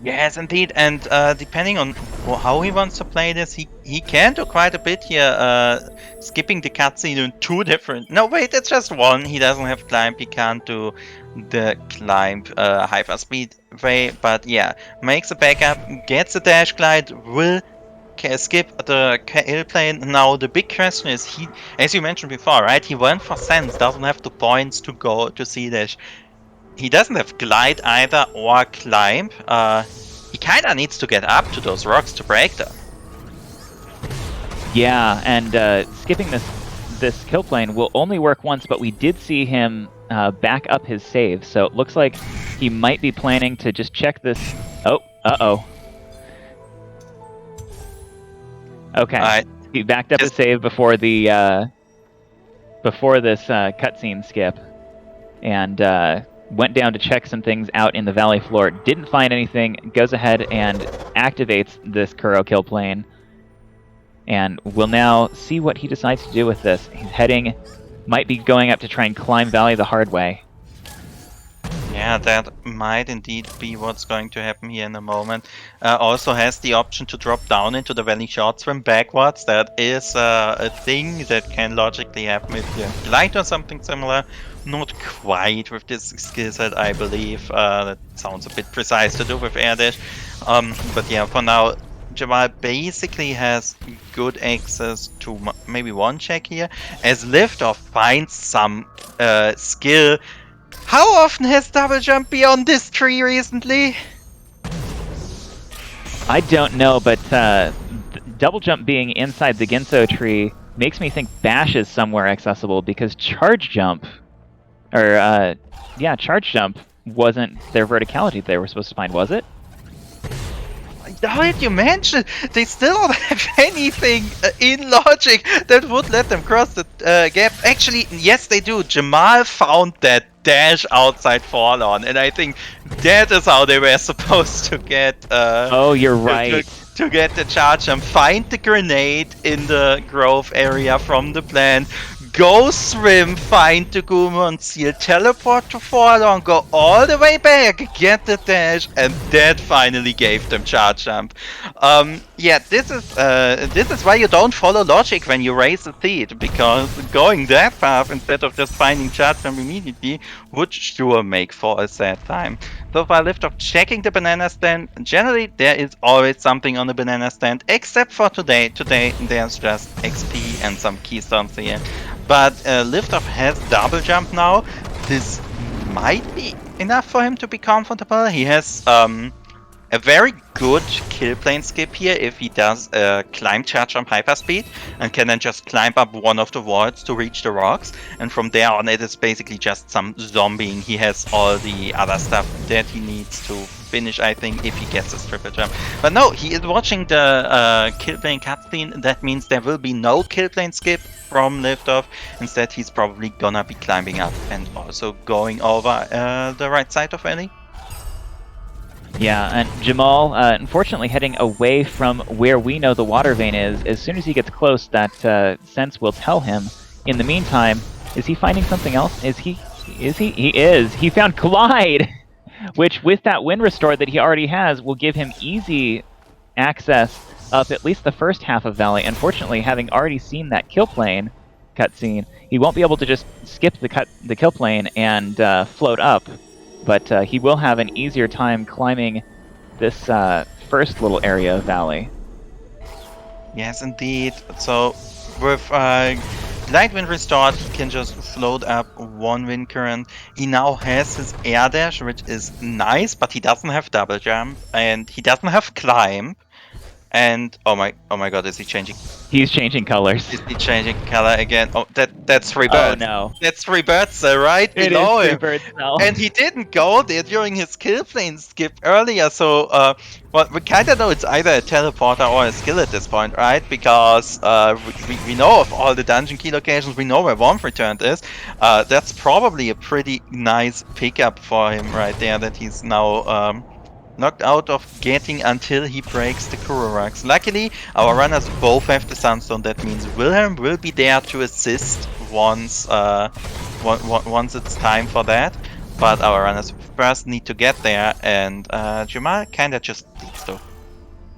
Yes, indeed. And depending on how he wants to play this, he can do quite a bit here. Skipping the cutscene in 2 different... No, wait, it's just 1. He doesn't have climb. He can't do the climb hyper speed way. But yeah, makes a backup, gets a dash glide, will skip the hill plane. Now the big question is, he, as you mentioned before, right? He went for sense, doesn't have the points to go to C-dash. He doesn't have glide either or climb. He kinda needs to get up to those rocks to break them.
Yeah, and skipping this kill plane will only work once, but we did see him back up his save, so it looks like he might be planning to just check this. Oh, uh-oh. Okay, he backed up his save before the before this cutscene skip, and went down to check some things out in the valley floor. Didn't find anything. Goes ahead and activates this Kuro kill plane. And we'll now see what he decides to do with this. He's might be going up to try and climb Valley the hard way.
Yeah, that might indeed be what's going to happen here in a moment. Also has the option to drop down into the valley short swim backwards. That is a thing that can logically happen if you glide or something similar. Not quite with this skill set, I believe. That sounds a bit precise to do with air dash. But yeah, for now, Jamal basically has good access to maybe one check here, as Lifdoff finds some skill. How often has double jump been on this tree recently?
I don't know, but double jump being inside the Ginso tree makes me think Bash is somewhere accessible, because charge jump, or charge jump wasn't their verticality they were supposed to find, was it?
Now that you mention, they still don't have anything in logic that would let them cross the gap. Actually, yes, they do. Jamal found that dash outside Forlorn, and I think that is how they were supposed to get.
Oh, you're right.
To get the charge jump, find the grenade in the grove area from the plant. Go swim, find the Gumon seal, teleport to Forlorn, go all the way back, get the dash, and that finally gave them charge jump. Yeah, this is why you don't follow logic when you raise the seed, because going that path instead of just finding charge jump immediately would sure make for a sad time. So far, Lifdoff checking the banana stand. Generally, there is always something on the banana stand, except for today. Today, there's just XP and some keystones here. But Lifdoff has double jump now. This might be enough for him to be comfortable. He has a very good kill plane skip here if he does climb charge jump hyperspeed and can then just climb up one of the walls to reach the rocks. And from there on, it is basically just some zombieing. He has all the other stuff that he needs to finish, I think, if he gets his triple jump. But no, he is watching the kill plane cutscene. That means there will be no kill plane skip from Lifdoff. Instead, he's probably gonna be climbing up and also going over the right side of Valley.
Yeah, and Jamal, unfortunately, heading away from where we know the water vein is. As soon as he gets close, that sense will tell him. In the meantime, is he finding something else? Is he? He is. He found Glide, which with that wind restore that he already has will give him easy access up at least the first half of Valley. Unfortunately, having already seen that kill plane cutscene, he won't be able to just skip the kill plane and float up. But he will have an easier time climbing this first little area of Valley.
Yes, indeed. So with light wind restored, he can just float up one wind current. He now has his air dash, which is nice, but he doesn't have double jump and he doesn't have climb. And oh my god, is he changing?
He's changing colors.
Is he changing color again? Oh, that's three birds.
Oh no.
That's three birds right below him. And he didn't go there during his kill plane skip earlier, so well, we kinda know it's either a teleporter or a skill at this point, right? Because we know of all the dungeon key locations, we know where Warmth Returned is. That's probably a pretty nice pickup for him right there, that he's now knocked out of getting until he breaks the Kuroraks. Luckily, our runners both have the Sunstone. That means Wilhelm will be there to assist once it's time for that. But our runners first need to get there, and Jamal kinda just needs to.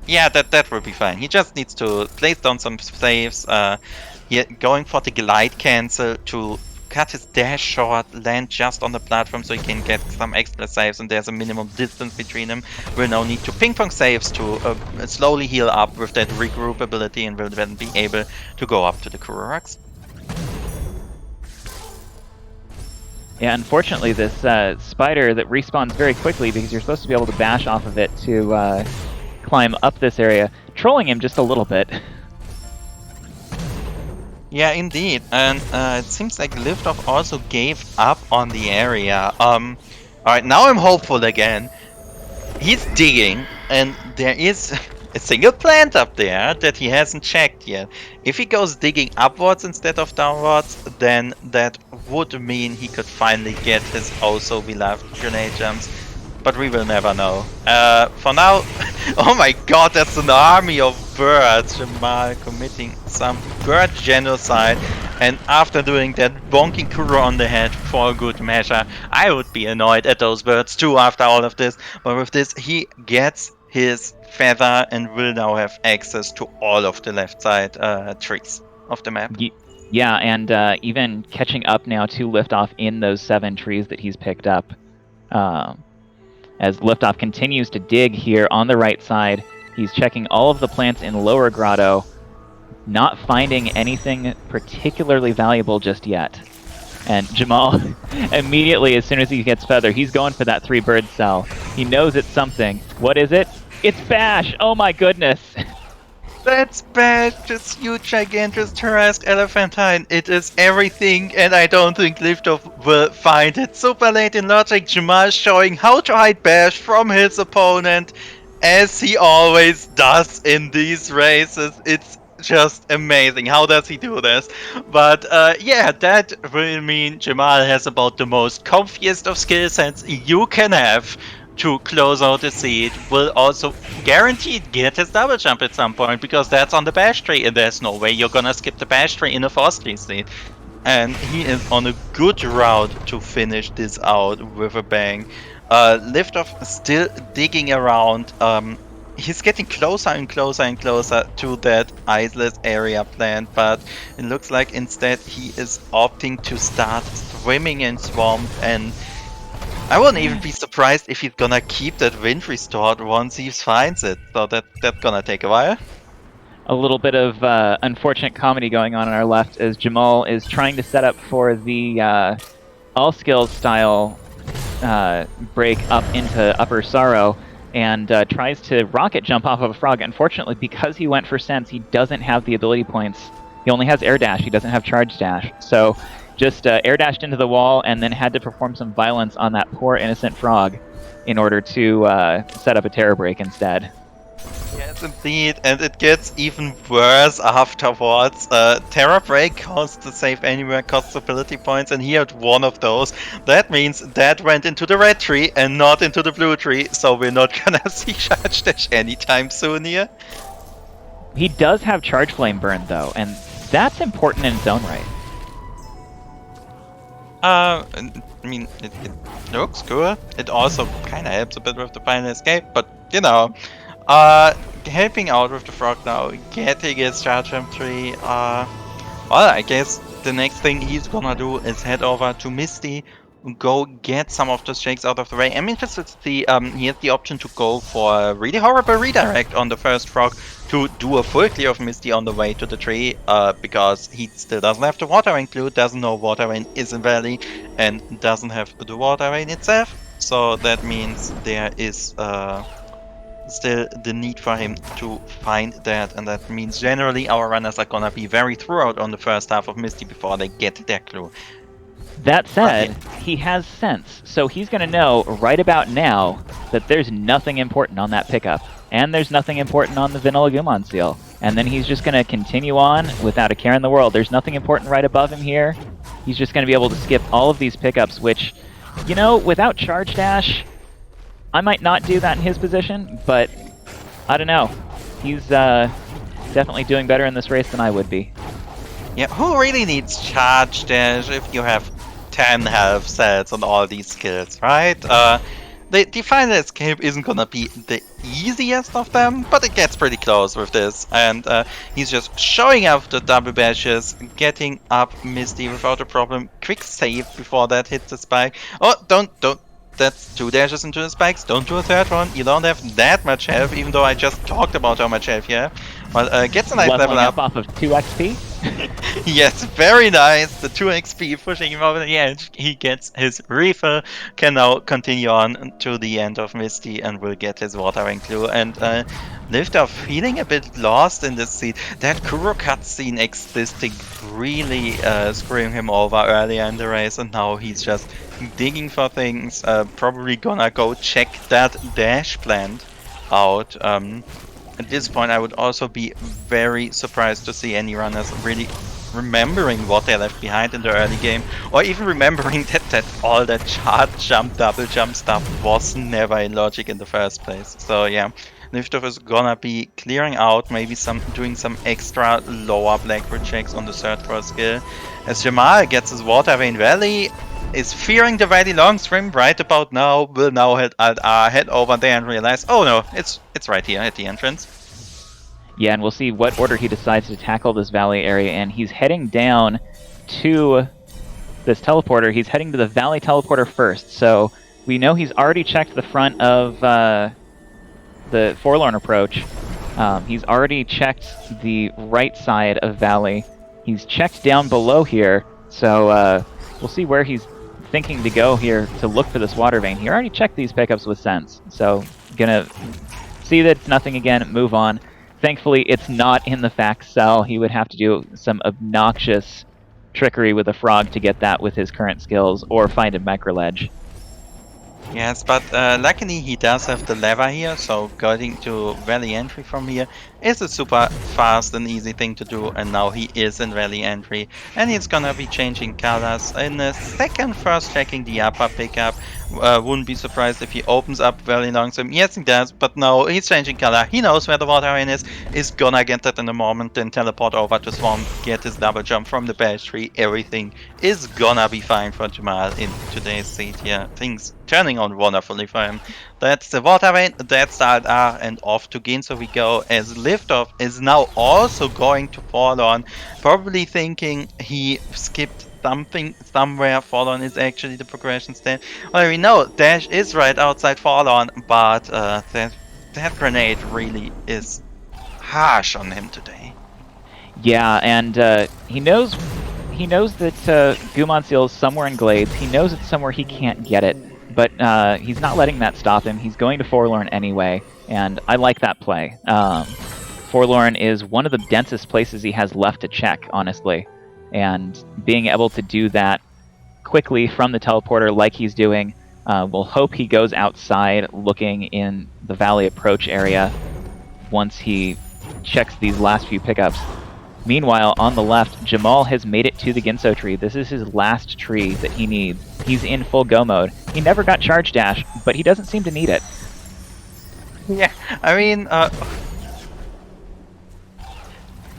Yeah, that will be fine. He just needs to place down some saves. Going for the glide cancel to cut his dash short, land just on the platform so he can get some extra saves, and there's a minimum distance between them. We'll now need to ping pong saves to slowly heal up with that regroup ability, and will then be able to go up to the Kuroraks.
Yeah, unfortunately, this spider that respawns very quickly, because you're supposed to be able to bash off of it to climb up this area, trolling him just a little bit.
Yeah, indeed. And it seems like Liftoff also gave up on the area. Alright, now I'm hopeful again. He's digging, and there is a single plant up there that he hasn't checked yet. If he goes digging upwards instead of downwards, then that would mean he could finally get his also beloved grenade jumps. But we will never know. For now, oh my god, that's an army of birds. Jamal committing some bird genocide. And after doing that, bonking Kuro on the head for a good measure. I would be annoyed at those birds too after all of this. But with this, he gets his feather and will now have access to all of the left side trees of the map.
Yeah, and even catching up now to Liftoff in those 7 trees that he's picked up. As Liftoff continues to dig here on the right side, he's checking all of the plants in Lower Grotto, not finding anything particularly valuable just yet. And Jamal, immediately as soon as he gets Feather, he's going for that 3-bird cell. He knows it's something. What is it? It's Bash! Oh my goodness!
That's bad, just huge, gigantic, terrestrial elephantine. It is everything, and I don't think Liftoff will find it. Super late in logic, Jamal showing how to hide Bash from his opponent, as he always does in these races. It's just amazing. How does he do this? But yeah, that will mean Jamal has about the most comfiest of skill sets you can have to close out the seed. Will also guaranteed get his double jump at some point, because that's on the bash tree, and there's no way you're gonna skip the bash tree in a force-tree seed. And he is on a good route to finish this out with a bang. Liftoff still digging around. He's getting closer and closer and closer to that iceless area plant, but it looks like instead he is opting to start swimming in swamp, and I wouldn't even be surprised if he's gonna keep that wind restored once he finds it, so that's gonna take a while.
A little bit of unfortunate comedy going on our left as Jamal is trying to set up for the all skills style break up into Upper Sorrow, and tries to rocket jump off of a frog. Unfortunately, because he went for sense, he doesn't have the ability points. He only has air dash, he doesn't have charge dash. So just air dashed into the wall and then had to perform some violence on that poor innocent frog in order to set up a terror break instead.
Yes, indeed, and it gets even worse afterwards. Terror Break costs to save anywhere, costs ability points, and he had one of those. That means that went into the red tree and not into the blue tree, so we're not gonna see Charge Dash anytime soon here.
He does have Charge Flame Burn though, and that's important in its own right.
I mean, it looks cool. It also kind of helps a bit with the final escape, but you know. Helping out with the frog now, getting his charge jump tree. Well, I guess the next thing he's gonna do is head over to Misty, go get some of those shakes out of the way. I'm interested to see, he has the option to go for a really horrible redirect on the first frog to do a full clear of Misty on the way to the tree, because he still doesn't have the water rain clue, doesn't know water rain is in valley, and doesn't have the water rain itself. So that means there is, still the need for him to find that, and that means generally our runners are gonna be very throughout on the first half of Misty before they get their clue.
That said, he has sense, so he's gonna know right about now that there's nothing important on that pickup, and there's nothing important on the Vanilla Gumon seal, and then he's just gonna continue on without a care in the world. There's nothing important right above him here. He's just gonna be able to skip all of these pickups, which, you know, without charge dash, I might not do that in his position, but I don't know. He's definitely doing better in this race than I would be.
Yeah, who really needs charge dash if you have 10 health cells on all these skills, right? The final escape isn't gonna be the easiest of them, but it gets pretty close with this. And he's just showing off the double bashes, getting up Misty without a problem. Quick save before that hits the spike. Oh, don't. That's 2 dashes into the spikes. Don't do a third one. You don't have that much health, even though I just talked about how much health you have. Well, gets a nice level up.
Off of 2 XP?
Yes, very nice. The 2 XP pushing him over the edge. He gets his refill, can now continue on to the end of Misty and will get his watering clue. And Liftoff feeling a bit lost in this scene. That Kuro cutscene existing really screwing him over earlier in the race, and now he's just digging for things. Probably gonna go check that dash plant out. At this point, I would also be very surprised to see any runners really remembering what they left behind in the early game, or even remembering that all that charge jump, double jump stuff was never in logic in the first place. So yeah, Liftoff is gonna be clearing out, maybe doing some extra lower Blackbird checks on the third floor skill. As Jamal gets his water vein valley, is fearing the very long swim right about now, will now head over there and realize, oh no, it's right here at the entrance.
Yeah, and we'll see what order he decides to tackle this valley area, and he's heading down to this teleporter. He's heading to the valley teleporter first, so we know he's already checked the front of the Forlorn approach. He's already checked the right side of valley. He's checked down below here, so we'll see where he's thinking to go here to look for this water vein. He already checked these pickups with sense, so gonna see that it's nothing again, move on. Thankfully, it's not in the fact cell. He would have to do some obnoxious trickery with a frog to get that with his current skills, or find a microledge.
Yes, but luckily he does have the lever here, so going to Valley Entry from here is a super fast and easy thing to do, and now he is in Valley Entry, and he's gonna be changing colors in a second, first checking the upper pickup. Wouldn't be surprised if he opens up Valley Long Swim. Yes, he does, but no, he's changing color. He knows where the water vein is gonna get that in a moment, then teleport over to Swamp, get his double jump from the Bash Tree. Everything is gonna be fine for Jamal in today's seat here. Things turning on wonderfully for him. That's the water vein, that's the Alt R, and off to Ginso we go, as Liftoff is now also going to Forlorn, probably thinking he skipped something somewhere. Forlorn is actually the progression step. Well, we know Dash is right outside Forlorn, but that grenade really is harsh on him today.
Yeah, and he knows that Gumon Seal is somewhere in Glades. He knows it's somewhere he can't get it, but he's not letting that stop him. He's going to Forlorn anyway, and I like that play. Forlorn is one of the densest places he has left to check, honestly, and being able to do that quickly from the teleporter like he's doing, we'll hope he goes outside looking in the valley approach area once he checks these last few pickups. Meanwhile, on the left, Jamal has made it to the Ginso tree. This is his last tree that he needs. He's in full go mode. He never got charge dash, but he doesn't seem to need it.
Yeah, I mean,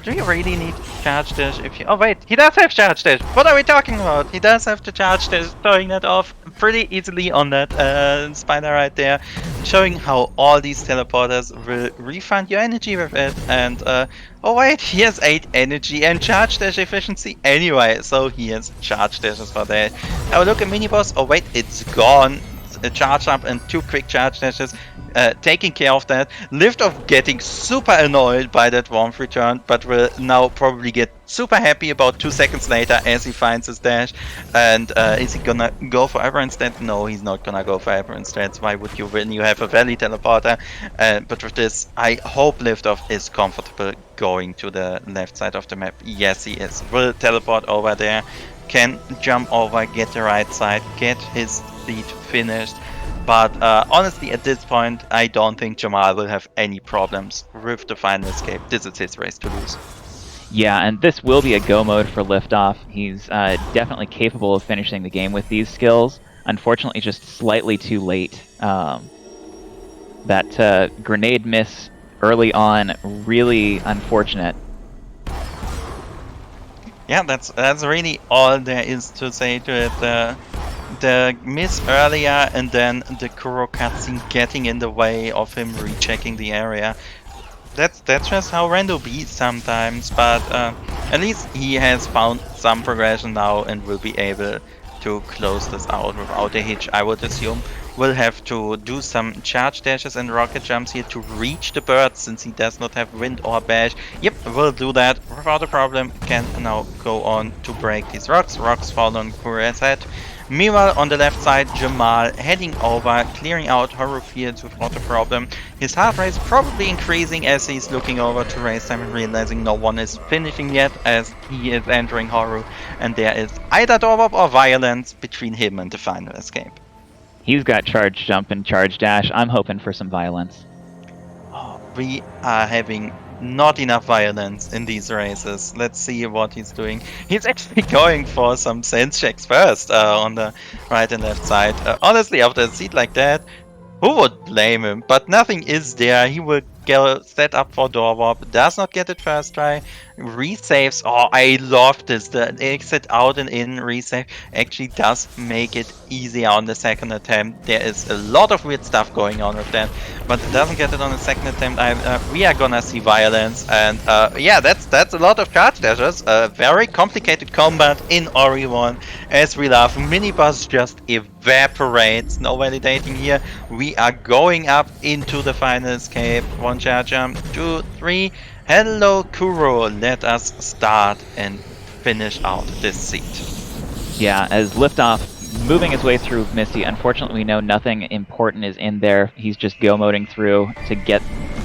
do you really need charge dash if you... Oh wait, he does have charge dash! What are we talking about? He does have the charge dash, throwing that off pretty easily on that spider right there, showing how all these teleporters will refund your energy with it. And oh wait, he has 8 energy and charge dash efficiency anyway, so he has charge dashes for that. Now look at mini boss. Oh wait, it's gone. A charge up and 2 quick charge dashes, taking care of that. Liftoff getting super annoyed by that warmth return, but will now probably get super happy about 2 seconds later as he finds his dash. And is he gonna go forever instead? No, he's not gonna go forever instead. Why would you when you have a valley teleporter? But with this, I hope Liftoff is comfortable going to the left side of the map. Yes, he is. Will teleport over there, can jump over, get the right side, get his lead finished. But honestly, at this point, I don't think Jamal will have any problems with the final escape. This is his race to lose.
Yeah, and this will be a go mode for Liftoff. He's definitely capable of finishing the game with these skills. Unfortunately, just slightly too late. That grenade miss early on, really unfortunate.
Yeah, that's really all there is to say to it. The miss earlier and then the Kuro cutscene getting in the way of him rechecking the area. That's just how Rando be sometimes, but at least he has found some progression now and will be able to close this out without a hitch, I would assume. will have to do some charge dashes and rocket jumps here to reach the bird, since he does not have wind or bash. Yep, will do that without a problem. Can now go on to break these rocks. Rocks fall on Kure's head. Meanwhile, on the left side, Jamal heading over, clearing out horror fields without a problem. His heart rate is probably increasing as he's looking over to race time and realizing no one is finishing yet as he is entering horror, and there is either Dorwop or violence between him and the final escape.
He's got charge jump and charge dash. I'm hoping for some violence.
Oh, we are having not enough violence in these races. Let's see what he's doing. He's actually going for some sense checks first on the right and left side. Honestly, after a seat like that, who would blame him? But nothing is there. He will go set up for door warp. Does not get it first try. Resaves. Oh, I love this. The exit out and in resave actually does make it easier on the second attempt. There is a lot of weird stuff going on with that, but it doesn't get it on the second attempt. We are gonna see violence, and yeah, that's a lot of charge dashes. Very complicated combat in Ori 1. As we love, mini-boss just evaporates. No validating here. We are going up into the final escape. One charge jump, 2, 3. Hello Kuro, let us start and finish out this seat.
Yeah, as Liftoff moving his way through Misty, unfortunately we know nothing important is in there. He's just go-moding through to get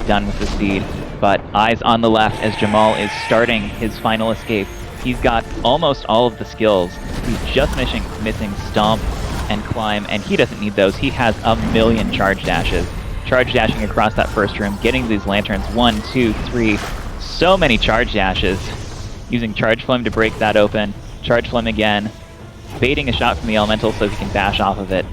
done with the seed. But eyes on the left as Jamal is starting his final escape. He's got almost all of the skills. He's just missing Stomp and Climb, and he doesn't need those. He has a million charge dashes. Charge dashing across that first room, getting these lanterns. 1, 2, 3. So many charge dashes. Using Charge Flame to break that open. Charge Flame again. Baiting a shot from the elemental so he can bash off of it.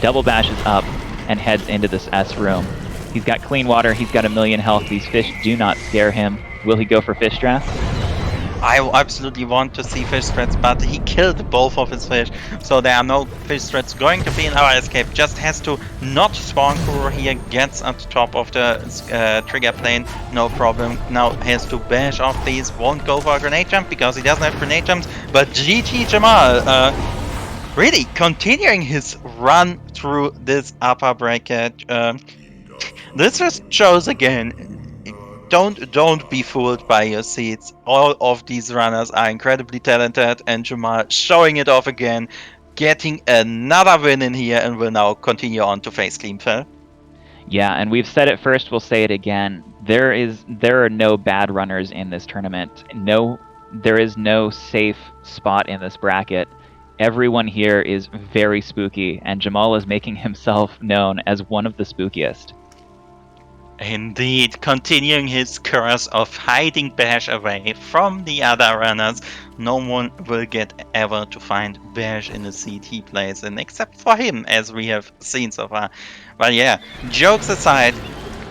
Double bashes up and heads into this S room. He's got clean water. He's got a million health. These fish do not scare him. Will he go for fish strats?
I absolutely want to see fish threats, but he killed both of his fish, so there are no fish threats going to be in our escape. Just has to not spawn Kuro here, gets on top of the trigger plane, no problem. Now has to bash off these, won't go for a grenade jump because he doesn't have grenade jumps, but GG Jamal, really continuing his run through this upper bracket. This just shows again, don't be fooled by your seeds. All of these runners are incredibly talented, and Jamal showing it off again, getting another win in here, and will now continue on to face Cleanfell.
Yeah, and we've said it first, we'll say it again. There are no bad runners in this tournament. There is no safe spot in this bracket. Everyone here is very spooky, and Jamal is making himself known as one of the spookiest.
Indeed, continuing his curse of hiding Bash away from the other runners. No one will get ever to find Bash in the seat he plays in, except for him, as we have seen so far. But yeah, jokes aside,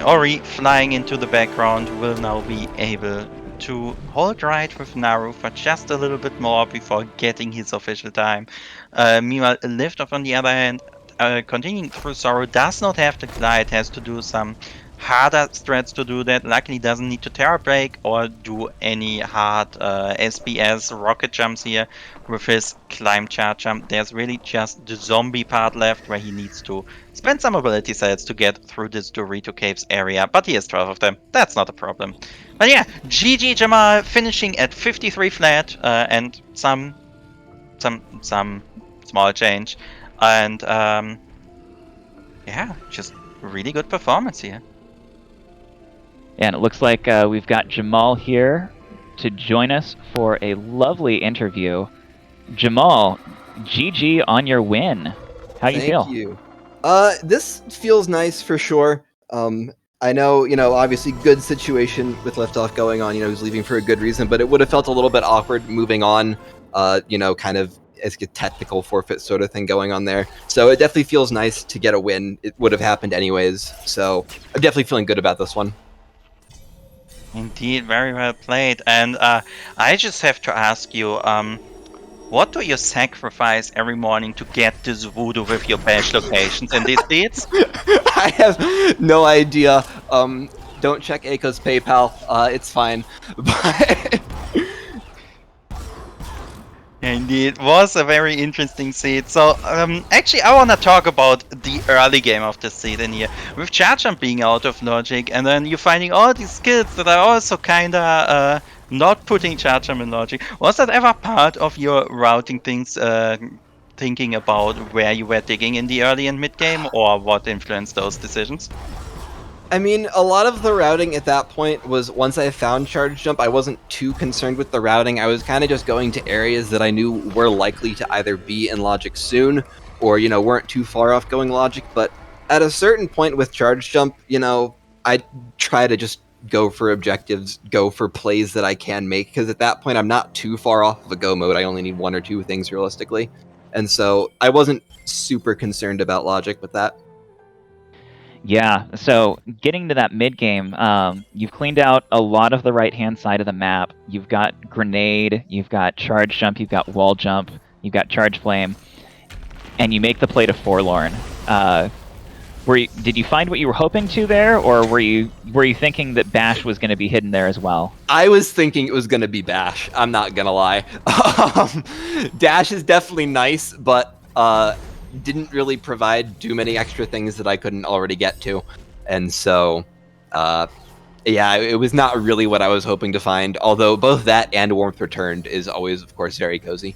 Ori flying into the background will now be able to hold right with Naru for just a little bit more before getting his official time. Meanwhile, Liftoff on the other hand, continuing through Sorrow, does not have the glide, has to do some harder strats to do that. Luckily doesn't need to Terra Break or do any hard SBS rocket jumps here with his climb charge jump. There's really just the zombie part left where he needs to spend some ability cells to get through this Dorito Caves area, but he has 12 of them. That's not a problem. But yeah, GG Jamal finishing at 53 flat and some small change, and yeah, just really good performance here.
And it looks like we've got Jamal here to join us for a lovely interview. Jamal, GG on your win. How you feel?
Thank you. This feels nice for sure. I know, obviously good situation with Liftoff going on. He's leaving for a good reason, but it would have felt a little bit awkward moving on, kind of as a technical forfeit sort of thing going on there. So it definitely feels nice to get a win. It would have happened anyways. So I'm definitely feeling good about this one.
Indeed, very well played. And I just have to ask you, what do you sacrifice every morning to get this voodoo with your bash locations in these seats?
I have no idea. Don't check Aiko's PayPal. It's fine. But
Indeed, was a very interesting seed. So, actually, I want to talk about the early game of the seed in here. With Charge Jump being out of logic, and then you're finding all these skills that are also kind of not putting Charge Jump in logic. Was that ever part of your routing things, thinking about where you were digging in the early and mid game, or what influenced those decisions?
I mean, a lot of the routing at that point was once I found Charge Jump, I wasn't too concerned with the routing. I was kind of just going to areas that I knew were likely to either be in logic soon or, weren't too far off going logic. But at a certain point with Charge Jump, I try to just go for objectives, go for plays that I can make, because at that point I'm not too far off of a go mode. I only need one or two things realistically. And so I wasn't super concerned about logic with that.
Yeah, so getting to that mid game, you've cleaned out a lot of the right-hand side of the map. You've got grenade, you've got charge jump, you've got wall jump, you've got charge flame, and you make the play to Forlorn. Did you find what you were hoping to there, or were you thinking that Bash was going to be hidden there as well?
I was thinking it was going to be Bash. I'm not going to lie. Dash is definitely nice, but didn't really provide too many extra things that I couldn't already get to. And so, yeah, it was not really what I was hoping to find, although both that and Warmth Returned is always, of course, very cozy.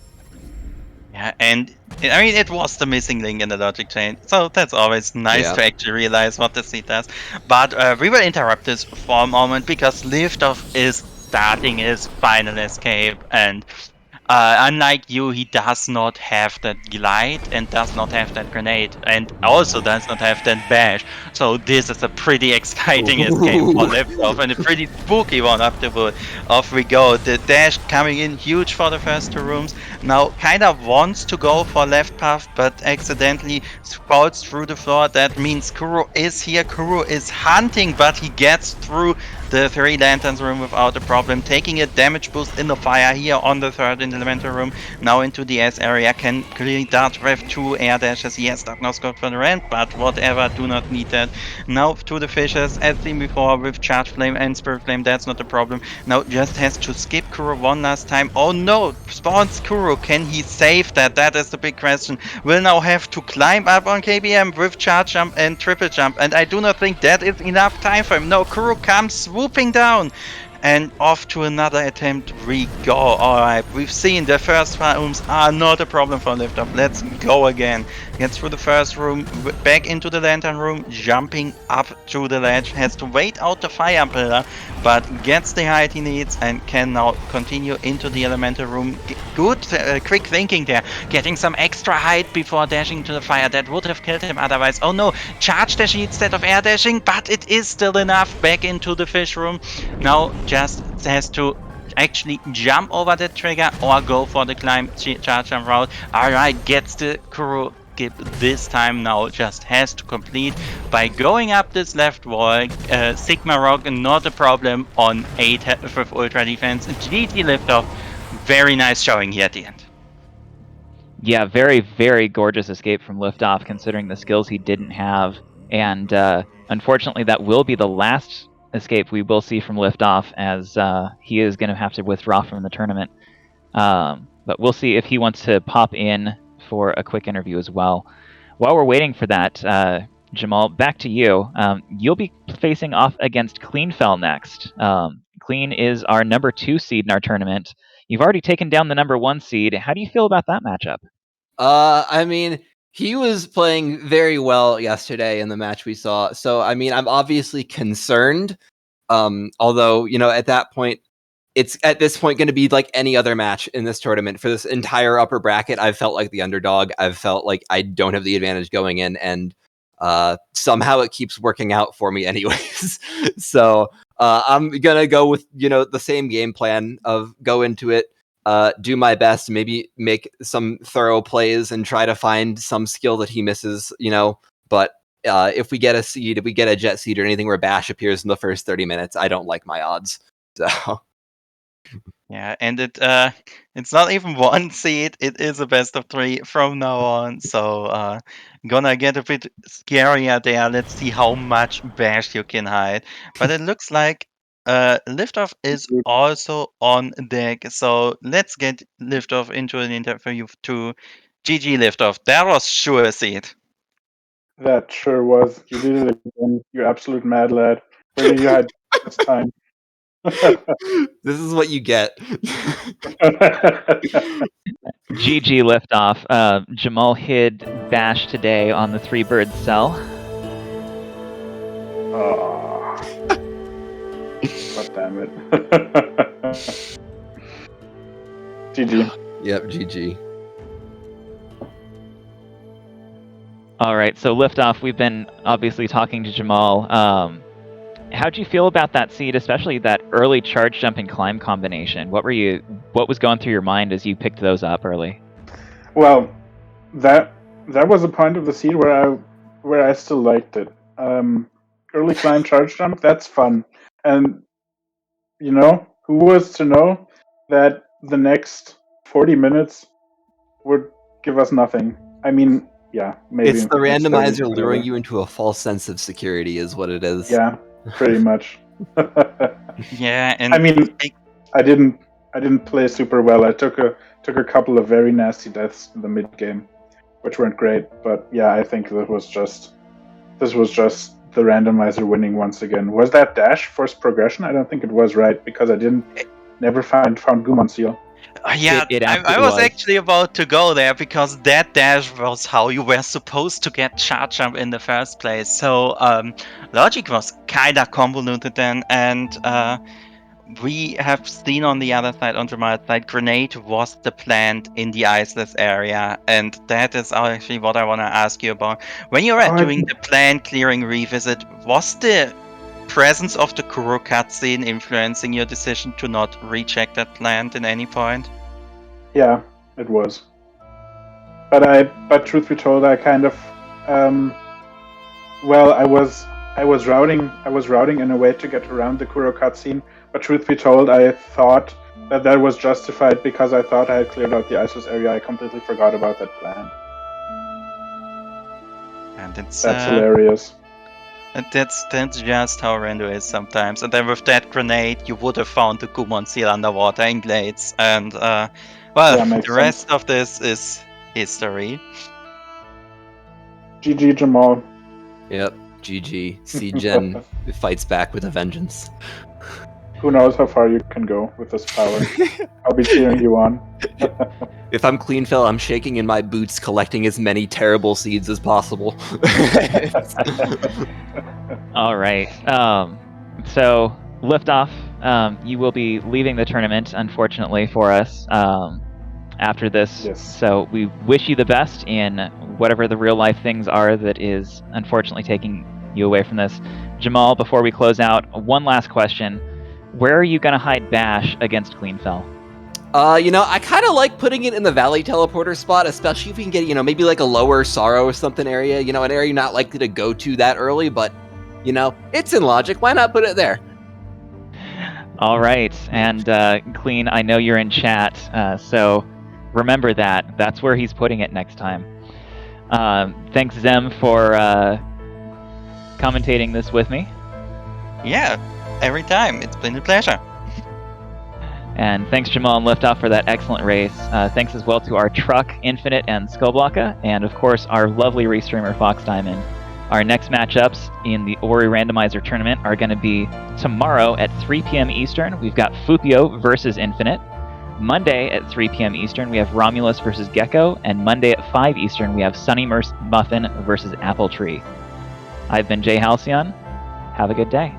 Yeah, and I mean, it was the missing link in the logic chain, so that's always nice to actually realize what the seed does. But we will interrupt this for a moment because Lifdoff is starting his final escape, and unlike you, he does not have that glide and does not have that grenade, and also does not have that bash. So this is a pretty exciting escape for Lifdoff, and a pretty spooky one up the wood. Off we go. The dash coming in huge for the first two rooms. Now kind of wants to go for left path, but accidentally falls through the floor. That means Kuro is here. Kuro is hunting, but he gets through the 3 lanterns room without a problem, taking a damage boost in the fire here on the 3rd elemental room. Now into the S area, can clearly dart with 2 air dashes. Yes, that no scope for the ramp, but whatever, do not need that. Now to the fishers, as seen before with Charge Flame and Spirit Flame, that's not a problem. Now just has to skip Kuro one last time. Oh no, spawns Kuro, can he save that? That is the big question. Will now have to climb up on KBM with Charge Jump and Triple Jump, and I do not think that is enough time for him. No, Kuro comes swooping down, and off to another attempt we go. Alright, we've seen the first rooms are not a problem for Liftoff. Let's go again. Gets through the first room, back into the lantern room, jumping up to the ledge, has to wait out the fire pillar, but gets the height he needs and can now continue into the elemental room. Good, quick thinking there, getting some extra height before dashing to the fire. That would have killed him otherwise. Oh no, charge dashing instead of air dashing, but it is still enough. Back into the fish room. Now just has to actually jump over the trigger or go for the climb charge jump route. Alright, gets the Kuro skip this time. Now just has to complete by going up this left wall. Sigma Rock, not a problem on 8 with Ultra Defense. GG Liftoff, very nice showing here at the end.
Yeah, very, very gorgeous escape from Liftoff considering the skills he didn't have. And unfortunately, that will be the last escape we will see from Liftoff, as he is going to have to withdraw from the tournament. But we'll see if he wants to pop in for a quick interview as well. While we're waiting for that, Jamal, back to you. You'll be facing off against Cleanfell next. Clean is our number 2 seed in our tournament. You've already taken down the number 1 seed. How do you feel about that matchup?
I mean, he was playing very well yesterday in the match we saw. So, I mean, I'm obviously concerned. Although, at that point, it's at this point going to be like any other match in this tournament. For this entire upper bracket, I've felt like the underdog. I've felt like I don't have the advantage going in, and somehow it keeps working out for me anyways. So I'm going to go with, the same game plan of go into it, do my best, maybe make some thorough plays and try to find some skill that he misses, but if we get a seed, if we get a jet seed or anything where Bash appears in the first 30 minutes, I don't like my odds. So
yeah, and it's not even 1 seed, it is a best of 3 from now on, so gonna get a bit scarier there. Let's see how much Bash you can hide. But it looks like Liftoff is also on deck, so let's get Liftoff into an interview to GG Liftoff. That was sure a seed.
That sure was. You did it again. You absolute mad lad. Where did you hide this time?
This is what you get.
GG Liftoff. Jamal hid Bash today on the 3-bird cell.
Oh. God damn it. GG.
Yep, GG.
All right, so Liftoff, we've been obviously talking to Jamal. How'd you feel about that seed, especially that early charge jump and climb combination? What was going through your mind as you picked those up early?
Well, that was a point of the seed where I still liked it. Early climb charge jump, that's fun. And you know, who was to know that the next 40 minutes would give us nothing? I mean, yeah, maybe
It's the
next 30,
randomizer
whatever.
luring you into a false sense of security, is what it is.
Yeah, pretty much.
Yeah, and
I mean, I didn't play super well. I took a couple of very nasty deaths in the mid game, which weren't great. But yeah, I think this was just the randomizer winning once again. Was that dash forced progression? I don't think it was, right? Because I never found Gumon Seal.
yeah,
It
I
absolutely
was
was.
actually about to go there because that dash was how you were supposed to get charge jump in the first place. So logic was kinda convoluted then, and we have seen on the other side, on Jamal's side, grenade was the plant in the iceless area, and that is actually what I want to ask you about. When you were doing the plant clearing revisit, was the presence of the Kuro cutscene influencing your decision to not recheck that plant in any point?
Yeah, it was. But truth be told, I kind of, well, I was routing in a way to get around the Kuro cutscene. But truth be told, I thought that was justified because I thought I had cleared out the ISOS area. I completely forgot about that plan.
And
That's hilarious.
And that's just how Rando is sometimes. And then with that grenade, you would have found the Gumon Seal underwater in Glades. And, well,
Yeah,
the
makes
rest of this is history.
GG Jamal.
Yep, GG. C-Gen fights back with a vengeance.
Who knows how far you can go with this power. I'll be cheering you on.
If I'm Cleanfell, I'm shaking in my boots, collecting as many terrible seeds as possible.
All right. So Liftoff, you will be leaving the tournament, unfortunately for us, after this.
Yes.
So we wish you the best in whatever the real life things are that is unfortunately taking you away from this. Jamal, before we close out, one last question. Where are you going to hide Bash against Cleanfell?
I kind of like putting it in the Valley Teleporter spot, especially if we can get, maybe like a lower Sorrow or something area, an area you're not likely to go to that early, but, it's in logic. Why not put it there?
All right. And Clean, I know you're in chat, so remember that. That's where he's putting it next time. Thanks, Zem, for commentating this with me.
Yeah, every time. It's been a pleasure.
And thanks, Jamal and Liftoff, for that excellent race. Thanks as well to our Truck, Infinite, and Skullblocka, and of course our lovely restreamer, Fox Diamond. Our next matchups in the Ori Randomizer tournament are going to be tomorrow at 3 p.m. Eastern. We've got Fupio versus Infinite. Monday at 3 p.m. Eastern, we have Romulus versus Gecko, and Monday at 5 Eastern, we have Sunny Muffin versus Apple Tree. I've been Jay Halcyon. Have a good day.